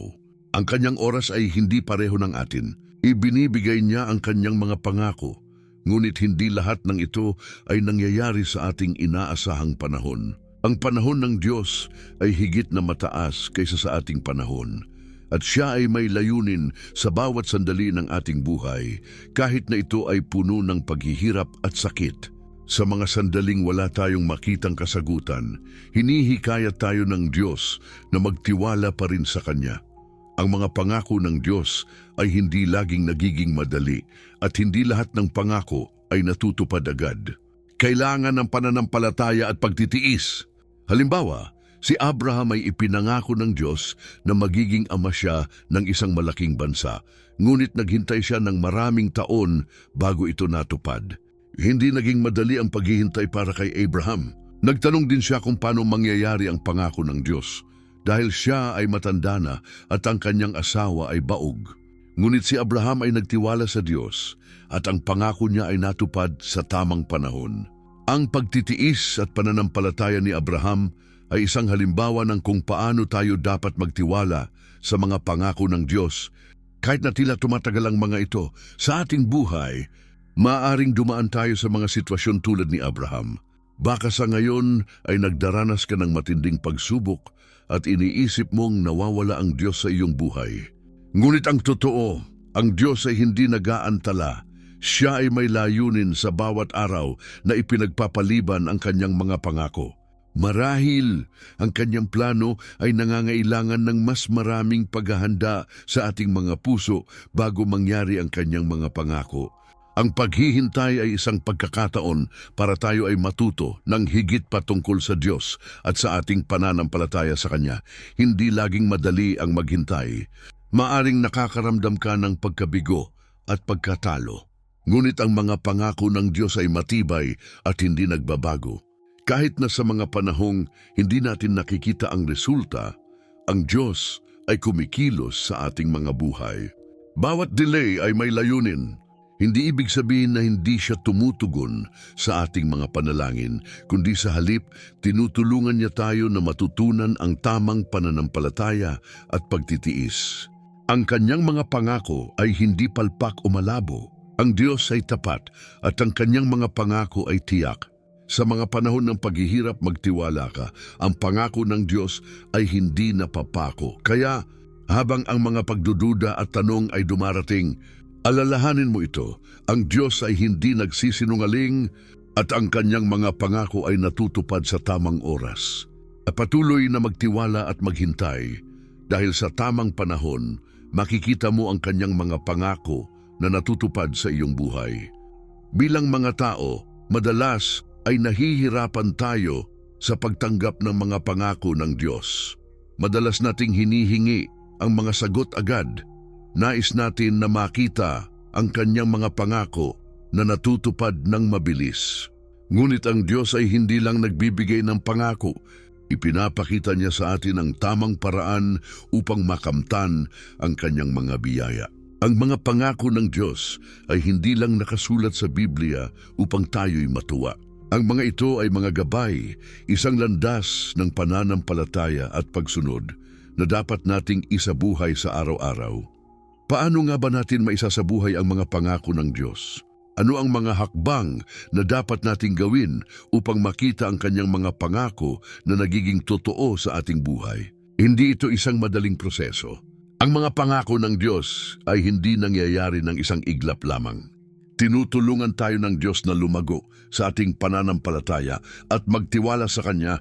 Ang kanyang oras ay hindi pareho ng atin. Ibinibigay niya ang kanyang mga pangako, ngunit hindi lahat ng ito ay nangyayari sa ating inaasahang panahon. Ang panahon ng Diyos ay higit na mataas kaysa sa ating panahon. At siya ay may layunin sa bawat sandali ng ating buhay, kahit na ito ay puno ng paghihirap at sakit. Sa mga sandaling wala tayong makitang kasagutan, hinihikayat tayo ng Diyos na magtiwala pa rin sa Kanya. Ang mga pangako ng Diyos ay hindi laging nagiging madali at hindi lahat ng pangako ay natutupad agad. Kailangan ng pananampalataya at pagtitiis. Halimbawa, si Abraham ay ipinangako ng Diyos na magiging ama siya ng isang malaking bansa, ngunit naghintay siya ng maraming taon bago ito natupad. Hindi naging madali ang paghihintay para kay Abraham. Nagtanong din siya kung paano mangyayari ang pangako ng Diyos dahil siya ay matanda na at ang kanyang asawa ay baog. Ngunit si Abraham ay nagtiwala sa Diyos at ang pangako niya ay natupad sa tamang panahon. Ang pagtitiis at pananampalataya ni Abraham ay isang halimbawa ng kung paano tayo dapat magtiwala sa mga pangako ng Diyos. Kahit na tila tumatagal ang mga ito sa ating buhay, maaaring dumaan tayo sa mga sitwasyon tulad ni Abraham. Baka sa ngayon ay nagdaranas ka ng matinding pagsubok at iniisip mong nawawala ang Diyos sa iyong buhay. Ngunit ang totoo, ang Diyos ay hindi nag-aantala. Siya ay may layunin sa bawat araw na ipinagpapaliban ang kanyang mga pangako. Marahil, ang kanyang plano ay nangangailangan ng mas maraming paghahanda sa ating mga puso bago mangyari ang kanyang mga pangako. Ang paghihintay ay isang pagkakataon para tayo ay matuto ng higit pa tungkol sa Diyos at sa ating pananampalataya sa Kanya. Hindi laging madali ang maghintay. Maaring nakakaramdam ka ng pagkabigo at pagkatalo. Ngunit ang mga pangako ng Diyos ay matibay at hindi nagbabago. Kahit na sa mga panahong hindi natin nakikita ang resulta, ang Diyos ay kumikilos sa ating mga buhay. Bawat delay ay may layunin. Hindi ibig sabihin na hindi siya tumutugon sa ating mga panalangin, kundi sa halip, tinutulungan niya tayo na matutunan ang tamang pananampalataya at pagtitiis. Ang kanyang mga pangako ay hindi palpak o malabo. Ang Diyos ay tapat at ang kanyang mga pangako ay tiyak. Sa mga panahon ng paghihirap, magtiwala ka. Ang pangako ng Diyos ay hindi napapako. Kaya, habang ang mga pagdududa at tanong ay dumarating, alalahanin mo ito, ang Diyos ay hindi nagsisinungaling at ang kanyang mga pangako ay natutupad sa tamang oras. Patuloy na magtiwala at maghintay dahil sa tamang panahon, makikita mo ang kanyang mga pangako na natutupad sa iyong buhay. Bilang mga tao, madalas ay nahihirapan tayo sa pagtanggap ng mga pangako ng Diyos. Madalas nating hinihingi ang mga sagot agad. Nais natin na makita ang kanyang mga pangako na natutupad ng mabilis. Ngunit ang Diyos ay hindi lang nagbibigay ng pangako. Ipinapakita niya sa atin ang tamang paraan upang makamtan ang kanyang mga biyaya. Ang mga pangako ng Diyos ay hindi lang nakasulat sa Biblia upang tayo'y matuwa. Ang mga ito ay mga gabay, isang landas ng pananampalataya at pagsunod na dapat nating isabuhay sa araw-araw. Paano nga ba natin maisasabuhay ang mga pangako ng Diyos? Ano ang mga hakbang na dapat nating gawin upang makita ang kanyang mga pangako na nagiging totoo sa ating buhay? Hindi ito isang madaling proseso. Ang mga pangako ng Diyos ay hindi nangyayari ng isang iglap lamang. Tinutulungan tayo ng Diyos na lumago sa ating pananampalataya at magtiwala sa Kanya,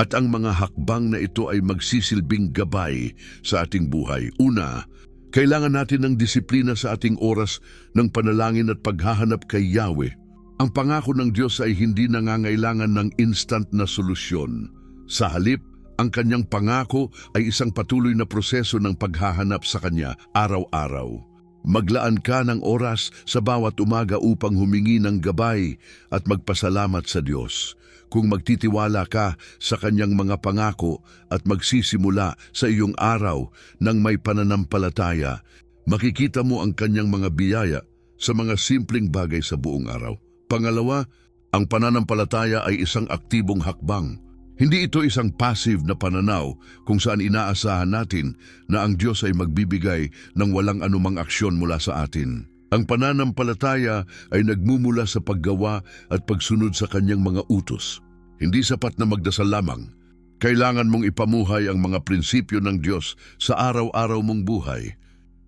at ang mga hakbang na ito ay magsisilbing gabay sa ating buhay. Una, kailangan natin ng disiplina sa ating oras ng panalangin at paghahanap kay Yahweh. Ang pangako ng Diyos ay hindi nangangailangan ng instant na solusyon. Sa halip, ang kanyang pangako ay isang patuloy na proseso ng paghahanap sa Kanya araw-araw. Maglaan ka ng oras sa bawat umaga upang humingi ng gabay at magpasalamat sa Diyos. Kung magtitiwala ka sa kanyang mga pangako at magsisimula sa iyong araw ng may pananampalataya, makikita mo ang kanyang mga biyaya sa mga simpleng bagay sa buong araw. Pangalawa, Ang pananampalataya ay isang aktibong hakbang. Hindi ito isang passive na pananaw kung saan inaasahan natin na ang Diyos ay magbibigay ng walang anumang aksyon mula sa atin. Ang pananampalataya ay nagmumula sa paggawa at pagsunod sa kanyang mga utos. Hindi sapat na magdasal lamang. Kailangan mong ipamuhay ang mga prinsipyo ng Diyos sa araw-araw mong buhay.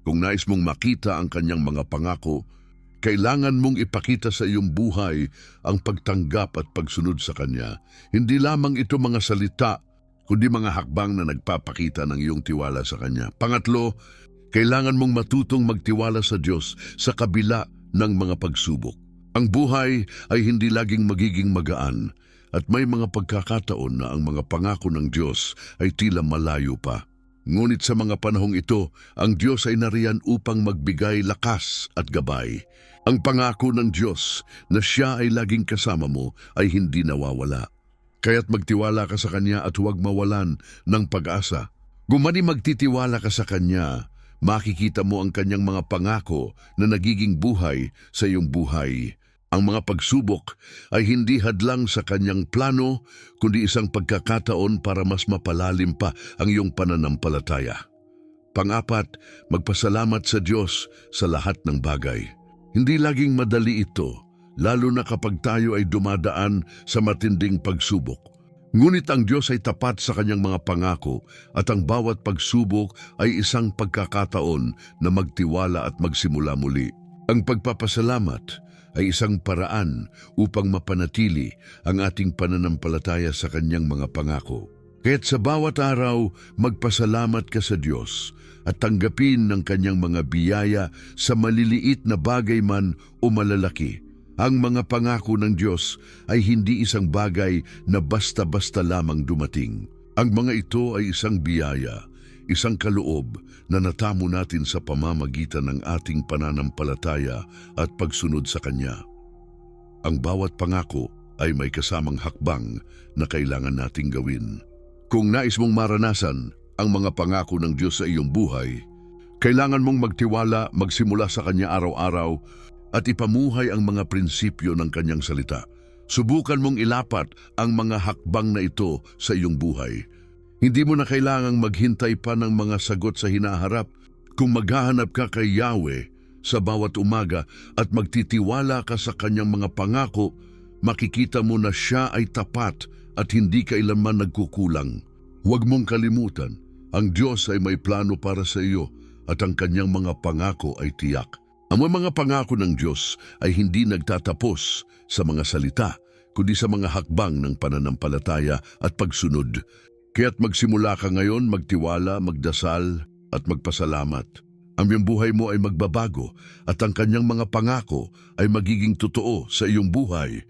Kung nais mong makita ang kanyang mga pangako, kailangan mong ipakita sa iyong buhay ang pagtanggap at pagsunod sa Kanya. Hindi lamang ito mga salita, kundi mga hakbang na nagpapakita ng iyong tiwala sa Kanya. Pangatlo, kailangan mong matutong magtiwala sa Diyos sa kabila ng mga pagsubok. Ang buhay ay hindi laging magiging magaan at may mga pagkakataon na ang mga pangako ng Diyos ay tila malayo pa. Ngunit sa mga panahong ito, ang Diyos ay nariyan upang magbigay lakas at gabay. Ang pangako ng Diyos na Siya ay laging kasama mo ay hindi nawawala. Kaya't magtiwala ka sa Kanya at huwag mawalan ng pag-asa. Gumani magtitiwala ka sa Kanya, makikita mo ang Kanyang mga pangako na nagiging buhay sa iyong buhay. Ang mga pagsubok ay hindi hadlang sa Kanyang plano, kundi isang pagkakataon para mas mapalalim pa ang iyong pananampalataya. Pang-apat, magpasalamat sa Diyos sa lahat ng bagay. Hindi laging madali ito, lalo na kapag tayo ay dumadaan sa matinding pagsubok. Ngunit ang Diyos ay tapat sa Kanyang mga pangako at ang bawat pagsubok ay isang pagkakataon na magtiwala at magsimula muli. Ang pagpapasalamat ay isang paraan upang mapanatili ang ating pananampalataya sa Kanyang mga pangako. Kaya't sa bawat araw, magpasalamat ka sa Diyos at tanggapin ng Kanyang mga biyaya sa maliliit na bagay man o malalaki. Ang mga pangako ng Diyos ay hindi isang bagay na basta-basta lamang dumating. Ang mga ito ay isang biyaya, isang kaloob na natamo natin sa pamamagitan ng ating pananampalataya at pagsunod sa Kanya. Ang bawat pangako ay may kasamang hakbang na kailangan nating gawin. Kung nais mong maranasan ang mga pangako ng Diyos sa iyong buhay, kailangan mong magtiwala, magsimula sa Kanya araw-araw at ipamuhay ang mga prinsipyo ng Kanyang salita. Subukan mong ilapat ang mga hakbang na ito sa iyong buhay. Hindi mo na kailangang maghintay pa ng mga sagot sa hinaharap. Kung maghahanap ka kay Yahweh sa bawat umaga at magtitiwala ka sa Kanyang mga pangako, makikita mo na Siya ay tapat at hindi kailanman nagkukulang. Huwag mong kalimutan, ang Diyos ay may plano para sa iyo at ang Kanyang mga pangako ay tiyak. Ang mga pangako ng Diyos ay hindi nagtatapos sa mga salita, kundi sa mga hakbang ng pananampalataya at pagsunod. Kaya't magsimula ka ngayon, magtiwala, magdasal at magpasalamat. Ang iyong buhay mo ay magbabago at ang Kanyang mga pangako ay magiging totoo sa iyong buhay.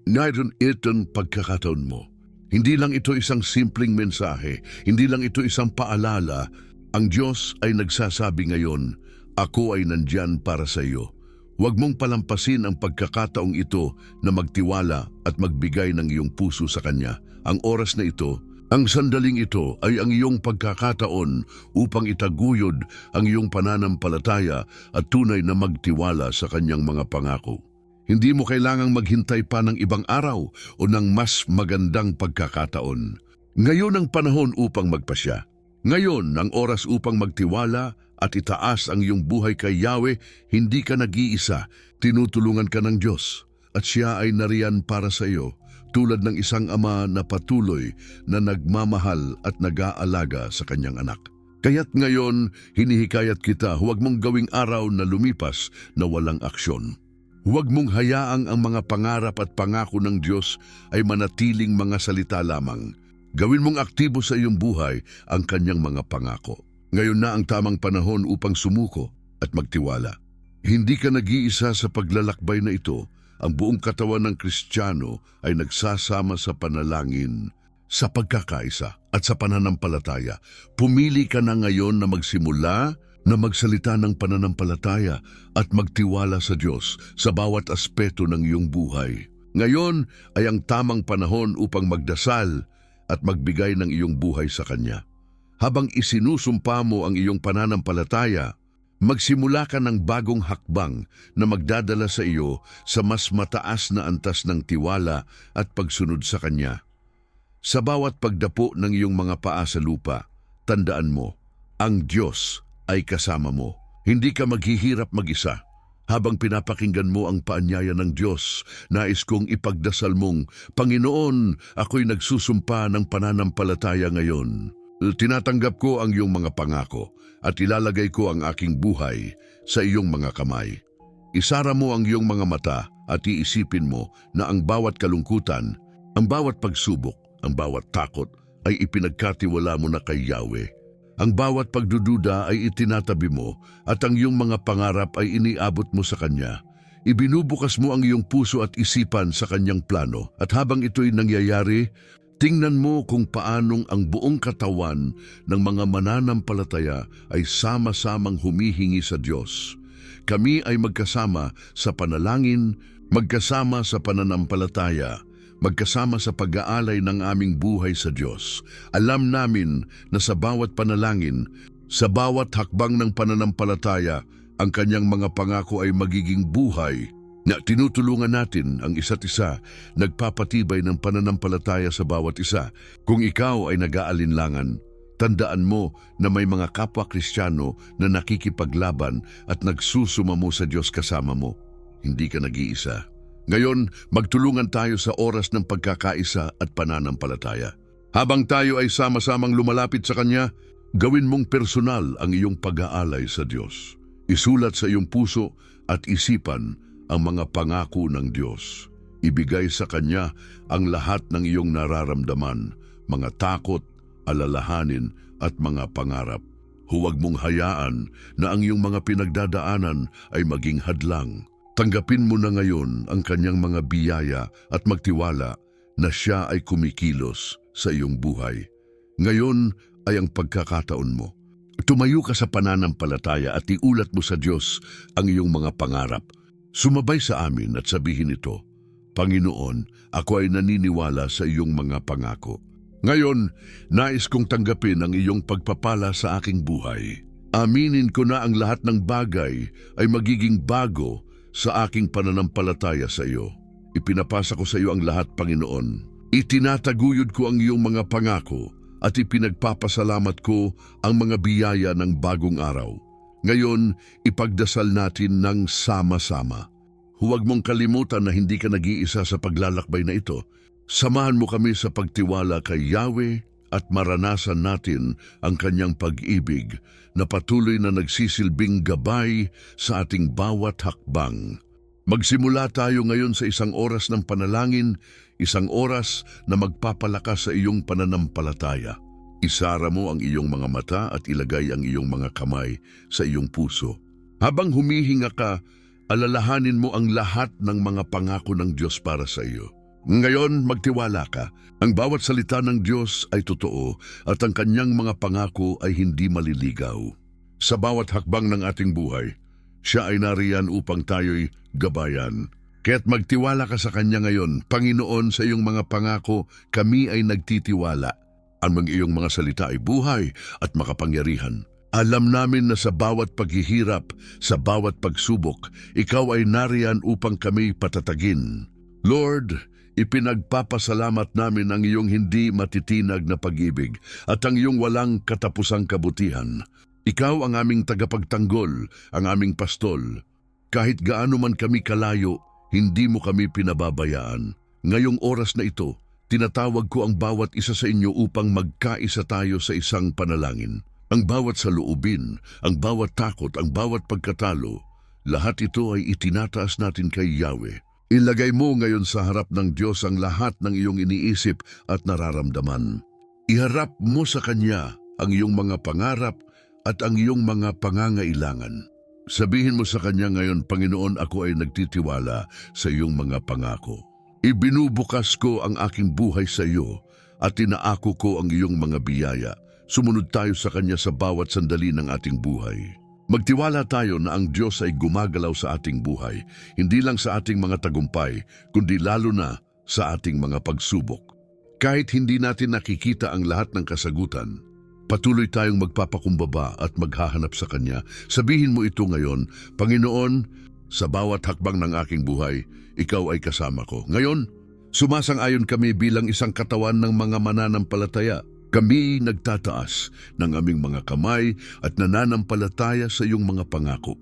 Ngayon itong pagkakataon mo. Hindi lang ito isang simpleng mensahe, hindi lang ito isang paalala. Ang Diyos ay nagsasabi ngayon, ako ay nandyan para sa iyo. Huwag mong palampasin ang pagkakataong ito na magtiwala at magbigay ng iyong puso sa Kanya. Ang oras na ito, ang sandaling ito ay ang iyong pagkakataon upang itaguyod ang iyong pananampalataya at tunay na magtiwala sa Kanyang mga pangako. Hindi mo kailangang maghintay pa ng ibang araw o ng mas magandang pagkakataon. Ngayon ang panahon upang magpasya. Ngayon ang oras upang magtiwala at itaas ang iyong buhay kay Yahweh. Hindi ka nag-iisa, tinutulungan ka ng Diyos at Siya ay nariyan para sa iyo, tulad ng isang ama na patuloy na nagmamahal at nag-aalaga sa kanyang anak. Kaya't ngayon, hinihikayat kita, huwag mong gawing araw na lumipas na walang aksyon. Huwag mong hayaang ang mga pangarap at pangako ng Diyos ay manatiling mga salita lamang. Gawin mong aktibo sa iyong buhay ang Kanyang mga pangako. Ngayon na ang tamang panahon upang sumuko at magtiwala. Hindi ka nag-iisa sa paglalakbay na ito. Ang buong katawan ng Kristiyano ay nagsasama sa panalangin, sa pagkakaisa at sa pananampalataya. Pumili ka na ngayon na magsimula, na magsalita ng pananampalataya at magtiwala sa Diyos sa bawat aspeto ng iyong buhay. Ngayon ay ang tamang panahon upang magdasal at magbigay ng iyong buhay sa Kanya. Habang isinusumpa mo ang iyong pananampalataya, Magsimula ka ng bagong hakbang na magdadala sa iyo sa mas mataas na antas ng tiwala at pagsunod sa Kanya. Sa bawat pagdapo ng iyong mga paa sa lupa, tandaan mo, ang Diyos ay kasama mo. Hindi ka maghihirap mag-isa. Habang pinapakinggan mo ang paanyaya ng Diyos, nais kong ipagdasal mong, Panginoon, ako'y nagsusumpa ng pananampalataya ngayon. Tinatanggap ko ang iyong mga pangako at ilalagay ko ang aking buhay sa iyong mga kamay. Isara mo ang iyong mga mata at iisipin mo na ang bawat kalungkutan, ang bawat pagsubok, ang bawat takot ay ipinagkatiwala mo na kay Yahweh. Ang bawat pagdududa ay itinatabi mo at ang iyong mga pangarap ay iniabot mo sa Kanya. Ibinubukas mo ang iyong puso at isipan sa Kanyang plano at habang ito'y nangyayari, tingnan mo kung paanong ang buong katawan ng mga mananampalataya ay sama-samang humihingi sa Diyos. Kami ay magkasama sa panalangin, magkasama sa pananampalataya, magkasama sa pag-aalay ng aming buhay sa Diyos. Alam namin na sa bawat panalangin, sa bawat hakbang ng pananampalataya, ang Kanyang mga pangako ay magiging buhay na tinutulungan natin ang isa't isa, nagpapatibay ng pananampalataya sa bawat isa. Kung ikaw ay nag-aalinlangan, tandaan mo na may mga kapwa Kristiyano na nakikipaglaban at nagsusumamo sa Diyos kasama mo. Hindi ka nag-iisa. Ngayon, magtulungan tayo sa oras ng pagkakaisa at pananampalataya. Habang tayo ay sama-samang lumalapit sa Kanya, gawin mong personal ang iyong pag-aalay sa Diyos. Isulat sa iyong puso at isipan ang mga pangako ng Diyos. Ibigay sa Kanya ang lahat ng iyong nararamdaman, mga takot, alalahanin at mga pangarap. Huwag mong hayaan na ang iyong mga pinagdadaanan ay maging hadlang. Tanggapin mo na ngayon ang Kanyang mga biyaya at magtiwala na Siya ay kumikilos sa iyong buhay. Ngayon ay ang pagkakataon mo. Tumayo ka sa pananampalataya at iulat mo sa Diyos ang iyong mga pangarap. Sumabay sa amin at sabihin ito, Panginoon, ako ay naniniwala sa iyong mga pangako. Ngayon, nais kong tanggapin ang iyong pagpapala sa aking buhay. Aminin ko na ang lahat ng bagay ay magiging bago sa aking pananampalataya sa iyo. Ipinapasa ko sa iyo ang lahat, Panginoon. Itinataguyod ko ang iyong mga pangako at ipinagpapasalamat ko ang mga biyaya ng bagong araw. Ngayon, ipagdasal natin ng sama-sama. Huwag mong kalimutan na hindi ka nag-iisa sa paglalakbay na ito. Samahan mo kami sa pagtiwala kay Yahweh at maranasan natin ang Kanyang pag-ibig na patuloy na nagsisilbing gabay sa ating bawat hakbang. Magsimula tayo ngayon sa isang oras ng panalangin, isang oras na magpapalakas sa iyong pananampalataya. Isara mo ang iyong mga mata at ilagay ang iyong mga kamay sa iyong puso. Habang humihinga ka, alalahanin mo ang lahat ng mga pangako ng Diyos para sa iyo. Ngayon, magtiwala ka. Ang bawat salita ng Diyos ay totoo at ang Kanyang mga pangako ay hindi maliligaw. Sa bawat hakbang ng ating buhay, Siya ay nariyan upang tayo'y gabayan. Kaya't magtiwala ka sa Kanya ngayon. Panginoon, sa iyong mga pangako, kami ay nagtitiwala. Ang iyong mga salita ay buhay at makapangyarihan. Alam namin na sa bawat paghihirap, sa bawat pagsubok, Ikaw ay nariyan upang kami patatagin. Lord, ipinagpapasalamat namin ang iyong hindi matitinag na pag-ibig at ang iyong walang katapusang kabutihan. Ikaw ang aming tagapagtanggol, ang aming pastol. Kahit gaano man kami kalayo, hindi mo kami pinababayaan. Ngayong oras na ito, tinatawag ko ang bawat isa sa inyo upang magkaisa tayo sa isang panalangin. Ang bawat saloobin, ang bawat takot, ang bawat pagkatalo, lahat ito ay itinataas natin kay Yahweh. Ilagay mo ngayon sa harap ng Diyos ang lahat ng iyong iniisip at nararamdaman. Iharap mo sa Kanya ang iyong mga pangarap at ang iyong mga pangangailangan. Sabihin mo sa Kanya ngayon, Panginoon, ako ay nagtitiwala sa iyong mga pangako. Ibinubukas ko ang aking buhay sa iyo at tinaako ko ang iyong mga biyaya. Sumunod tayo sa Kanya sa bawat sandali ng ating buhay. Magtiwala tayo na ang Diyos ay gumagalaw sa ating buhay, hindi lang sa ating mga tagumpay, kundi lalo na sa ating mga pagsubok. Kahit hindi natin nakikita ang lahat ng kasagutan, Patuloy tayong magpapakumbaba at maghahanap sa Kanya. Sabihin mo ito ngayon, Panginoon, sa bawat hakbang ng aking buhay, Ikaw ay kasama ko. Ngayon, sumasang-ayon kami bilang isang katawan ng mga mananampalataya. Kami nagtataas ng aming mga kamay at nananampalataya sa iyong mga pangako.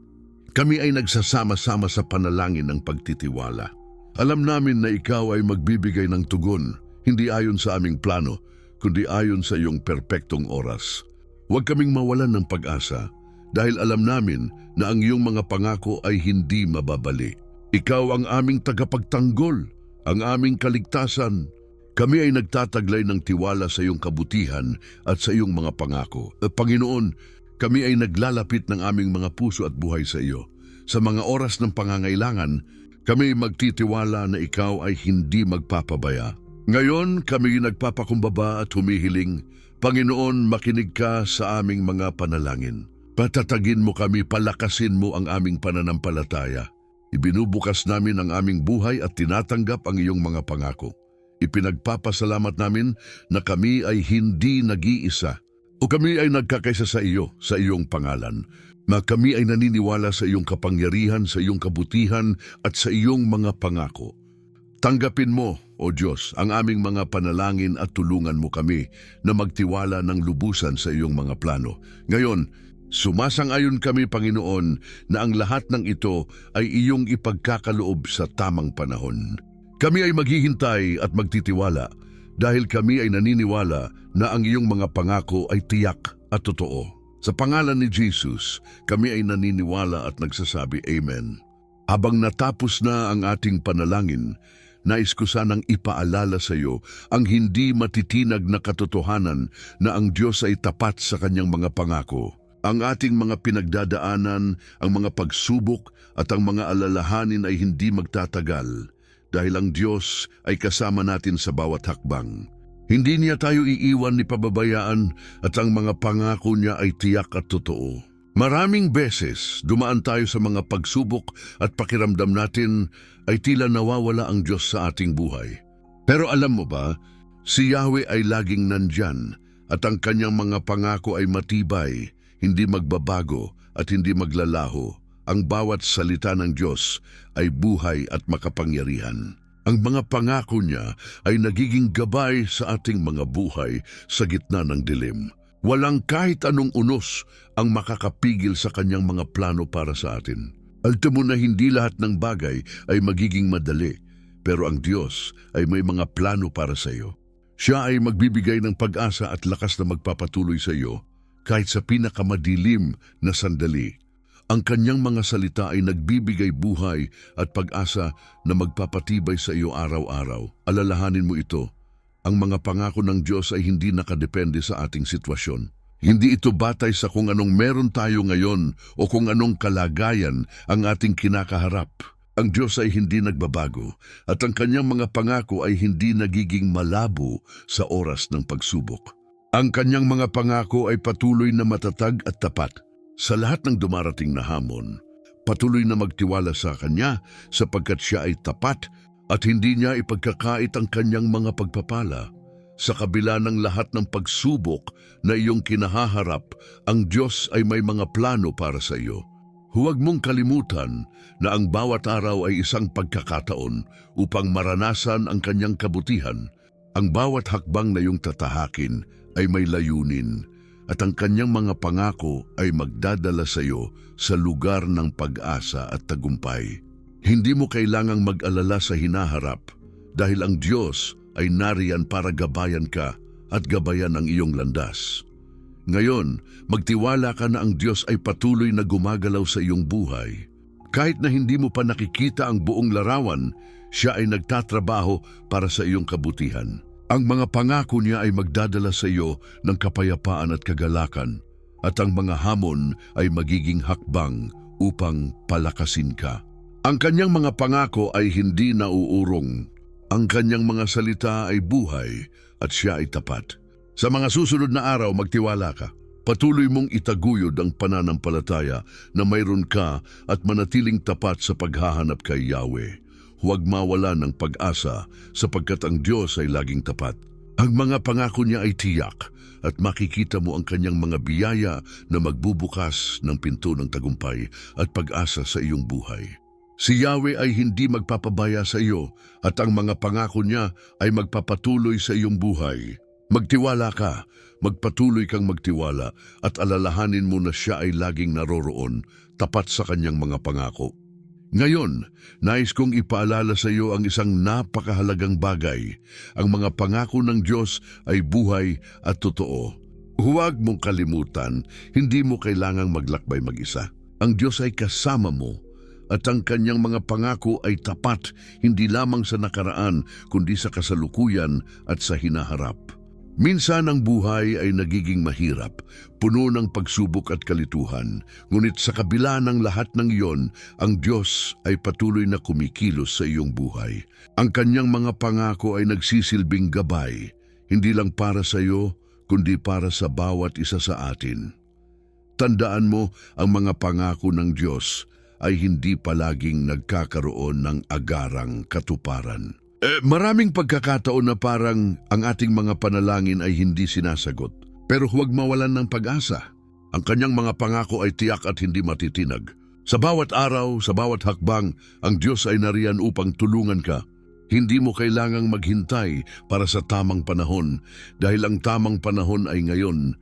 Kami ay nagsasama-sama sa panalangin ng pagtitiwala. Alam namin na Ikaw ay magbibigay ng tugon, hindi ayon sa aming plano, kundi ayon sa iyong perpektong oras. Huwag kaming mawalan ng pag-asa dahil alam namin na ang iyong mga pangako ay hindi mababali. Ikaw ang aming tagapagtanggol, ang aming kaligtasan. Kami ay nagtataglay ng tiwala sa iyong kabutihan at sa iyong mga pangako. Panginoon, kami ay naglalapit ng aming mga puso at buhay sa iyo. Sa mga oras ng pangangailangan, kami magtitiwala na Ikaw ay hindi magpapabaya. Ngayon, kami nagpapakumbaba at humihiling, Panginoon, makinig ka sa aming mga panalangin. Patatagin mo kami, palakasin mo ang aming pananampalataya. Ibinubukas namin ang aming buhay at tinatanggap ang iyong mga pangako. Ipinagpapasalamat namin na kami ay hindi nag-iisa o kami ay nagkakaisa sa iyo, sa iyong pangalan. Na kami ay naniniwala sa iyong kapangyarihan, sa iyong kabutihan at sa iyong mga pangako. Tanggapin mo, O Diyos, ang aming mga panalangin at tulungan mo kami na magtiwala ng lubusan sa iyong mga plano. Ngayon, sumasang-ayon kami, Panginoon, na ang lahat ng ito ay iyong ipagkakaloob sa tamang panahon. Kami ay maghihintay at magtitiwala dahil kami ay naniniwala na ang iyong mga pangako ay tiyak at totoo. Sa pangalan ni Jesus, kami ay naniniwala at nagsasabi, Amen. Habang natapos na ang ating panalangin, nais ko sanang ipaalala sa iyo ang hindi matitinag na katotohanan na ang Diyos ay tapat sa kanyang mga pangako. Ang ating mga pinagdadaanan, ang mga pagsubok at ang mga alalahanin ay hindi magtatagal. Dahil ang Diyos ay kasama natin sa bawat hakbang. Hindi niya tayo iiwan ni pababayaan at ang mga pangako niya ay tiyak at totoo. Maraming beses dumaan tayo sa mga pagsubok at pakiramdam natin ay tila nawawala ang Diyos sa ating buhay. Pero alam mo ba, si Yahweh ay laging nandyan at ang kanyang mga pangako ay matibay, hindi magbabago at hindi maglalaho. Ang bawat salita ng Diyos ay buhay at makapangyarihan. Ang mga pangako niya ay nagiging gabay sa ating mga buhay sa gitna ng dilim. Walang kahit anong unos ang makakapigil sa kanyang mga plano para sa atin. Alam mo na hindi lahat ng bagay ay magiging madali, pero ang Diyos ay may mga plano para sa iyo. Siya ay magbibigay ng pag-asa at lakas na magpapatuloy sa iyo kahit sa pinakamadilim na sandali. Ang kanyang mga salita ay nagbibigay buhay at pag-asa na magpapatibay sa iyo araw-araw. Alalahanin mo ito, ang mga pangako ng Diyos ay hindi nakadepende sa ating sitwasyon. Hindi ito batay sa kung anong meron tayo ngayon o kung anong kalagayan ang ating kinakaharap. Ang Diyos ay hindi nagbabago at ang kanyang mga pangako ay hindi nagiging malabo sa oras ng pagsubok. Ang kanyang mga pangako ay patuloy na matatag at tapat. Sa lahat ng dumarating na hamon, patuloy na magtiwala sa Kanya sapagkat Siya ay tapat at hindi niya ipagkakait ang Kanyang mga pagpapala. Sa kabila ng lahat ng pagsubok na iyong kinahaharap, ang Diyos ay may mga plano para sa iyo. Huwag mong kalimutan na ang bawat araw ay isang pagkakataon upang maranasan ang Kanyang kabutihan. Ang bawat hakbang na iyong tatahakin ay may layunin. At ang kanyang mga pangako ay magdadala sa iyo sa lugar ng pag-asa at tagumpay. Hindi mo kailangang mag-alala sa hinaharap dahil ang Diyos ay nariyan para gabayan ka at gabayan ang iyong landas. Ngayon, magtiwala ka na ang Diyos ay patuloy na gumagalaw sa iyong buhay. Kahit na hindi mo pa nakikita ang buong larawan, Siya ay nagtatrabaho para sa iyong kabutihan. Ang mga pangako niya ay magdadala sa iyo ng kapayapaan at kagalakan, at ang mga hamon ay magiging hakbang upang palakasin ka. Ang kanyang mga pangako ay hindi nauurong. Ang kanyang mga salita ay buhay at siya ay tapat. Sa mga susunod na araw, magtiwala ka. Patuloy mong itaguyod ang pananampalataya na mayroon ka at manatiling tapat sa paghahanap kay Yahweh. Huwag mawala ng pag-asa sapagkat ang Diyos ay laging tapat. Ang mga pangako niya ay tiyak at makikita mo ang kanyang mga biyaya na magbubukas ng pinto ng tagumpay at pag-asa sa iyong buhay. Si Yahweh ay hindi magpapabaya sa iyo at ang mga pangako niya ay magpapatuloy sa iyong buhay. Magtiwala ka, magpatuloy kang magtiwala at alalahanin mo na siya ay laging naroroon, tapat sa kanyang mga pangako. Ngayon, nais kong ipaalala sa iyo ang isang napakahalagang bagay. Ang mga pangako ng Diyos ay buhay at totoo. Huwag mong kalimutan, hindi mo kailangang maglakbay mag-isa. Ang Diyos ay kasama mo at ang kanyang mga pangako ay tapat hindi lamang sa nakaraan kundi sa kasalukuyan at sa hinaharap. Minsan ang buhay ay nagiging mahirap, puno ng pagsubok at kalituhan. Ngunit sa kabila ng lahat ng iyon, ang Diyos ay patuloy na kumikilos sa iyong buhay. Ang kanyang mga pangako ay nagsisilbing gabay, hindi lang para sa iyo, kundi para sa bawat isa sa atin. Tandaan mo, ang mga pangako ng Diyos ay hindi palaging nagkakaroon ng agarang katuparan. Maraming pagkakataon na parang ang ating mga panalangin ay hindi sinasagot. Pero huwag mawalan ng pag-asa. Ang kanyang mga pangako ay tiyak at hindi matitinag. Sa bawat araw, sa bawat hakbang, ang Diyos ay nariyan upang tulungan ka. Hindi mo kailangang maghintay para sa tamang panahon dahil ang tamang panahon ay ngayon.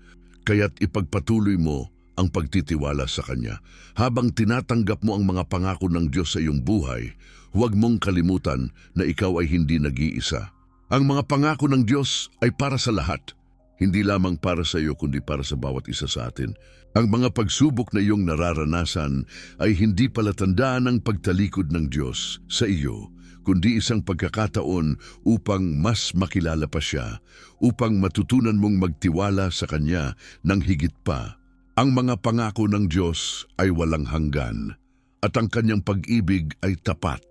Kaya't ipagpatuloy mo ang pagtitiwala sa Kanya. Habang tinatanggap mo ang mga pangako ng Diyos sa iyong buhay, huwag mong kalimutan na ikaw ay hindi nag-iisa. Ang mga pangako ng Diyos ay para sa lahat, hindi lamang para sa iyo kundi para sa bawat isa sa atin. Ang mga pagsubok na iyong nararanasan ay hindi palatandaan ng pagtalikod ng Diyos sa iyo, kundi isang pagkakataon upang mas makilala pa siya, upang matutunan mong magtiwala sa Kanya ng higit pa. Ang mga pangako ng Diyos ay walang hanggan at ang Kanyang pag-ibig ay tapat.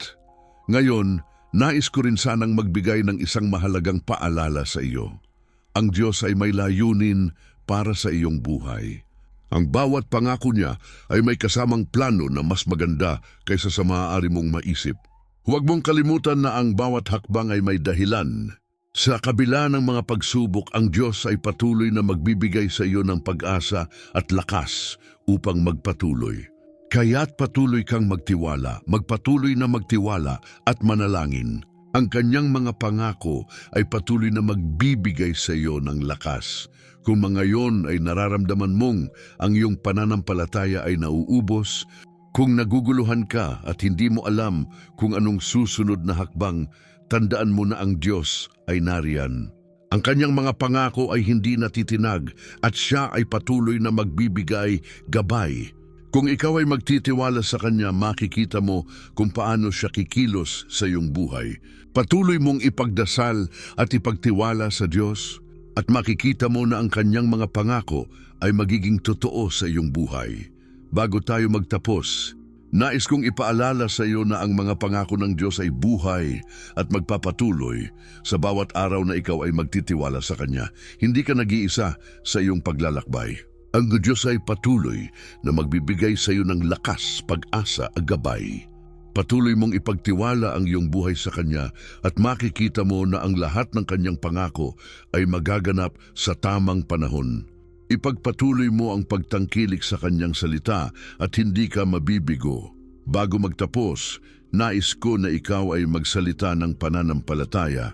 Ngayon, nais ko rin sanang magbigay ng isang mahalagang paalala sa iyo. Ang Diyos ay may layunin para sa iyong buhay. Ang bawat pangako niya ay may kasamang plano na mas maganda kaysa sa maaari mong maisip. Huwag mong kalimutan na ang bawat hakbang ay may dahilan. Sa kabila ng mga pagsubok, ang Diyos ay patuloy na magbibigay sa iyo ng pag-asa at lakas upang magpatuloy. Kaya't patuloy kang magtiwala, magpatuloy na magtiwala at manalangin. Ang kanyang mga pangako ay patuloy na magbibigay sa iyo ng lakas. Kung ngayon ay nararamdaman mong ang iyong pananampalataya ay nauubos, kung naguguluhan ka at hindi mo alam kung anong susunod na hakbang, tandaan mo na ang Diyos ay nariyan. Ang kanyang mga pangako ay hindi natitinag at siya ay patuloy na magbibigay gabay. Kung ikaw ay magtitiwala sa Kanya, makikita mo kung paano siya kikilos sa iyong buhay. Patuloy mong ipagdasal at ipagtiwala sa Diyos at makikita mo na ang Kanyang mga pangako ay magiging totoo sa iyong buhay. Bago tayo magtapos, nais kong ipaalala sa iyo na ang mga pangako ng Diyos ay buhay at magpapatuloy sa bawat araw na ikaw ay magtitiwala sa Kanya. Hindi ka nag-iisa sa iyong paglalakbay. Ang Diyos ay patuloy na magbibigay sa iyo ng lakas, pag-asa at gabay. Patuloy mong ipagtiwala ang iyong buhay sa Kanya at makikita mo na ang lahat ng Kanyang pangako ay magaganap sa tamang panahon. Ipagpatuloy mo ang pagtangkilik sa Kanyang salita at hindi ka mabibigo. Bago magtapos, nais ko na ikaw ay magsalita ng pananampalataya.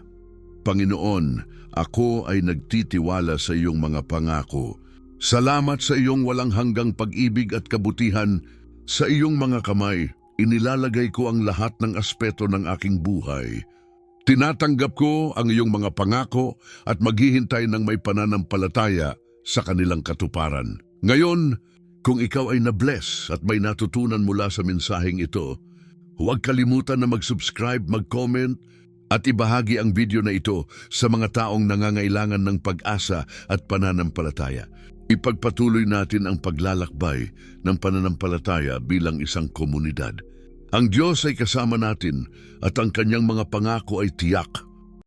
Panginoon, ako ay nagtitiwala sa iyong mga pangako. Salamat sa iyong walang hanggang pag-ibig at kabutihan. Sa iyong mga kamay, inilalagay ko ang lahat ng aspeto ng aking buhay. Tinatanggap ko ang iyong mga pangako at maghihintay ng may pananampalataya sa kanilang katuparan. Ngayon, kung ikaw ay na-bless at may natutunan mula sa mensaheng ito, huwag kalimutan na mag-subscribe, mag-comment at ibahagi ang video na ito sa mga taong nangangailangan ng pag-asa at pananampalataya. Ipagpatuloy natin ang paglalakbay ng pananampalataya bilang isang komunidad. Ang Diyos ay kasama natin at ang Kanyang mga pangako ay tiyak.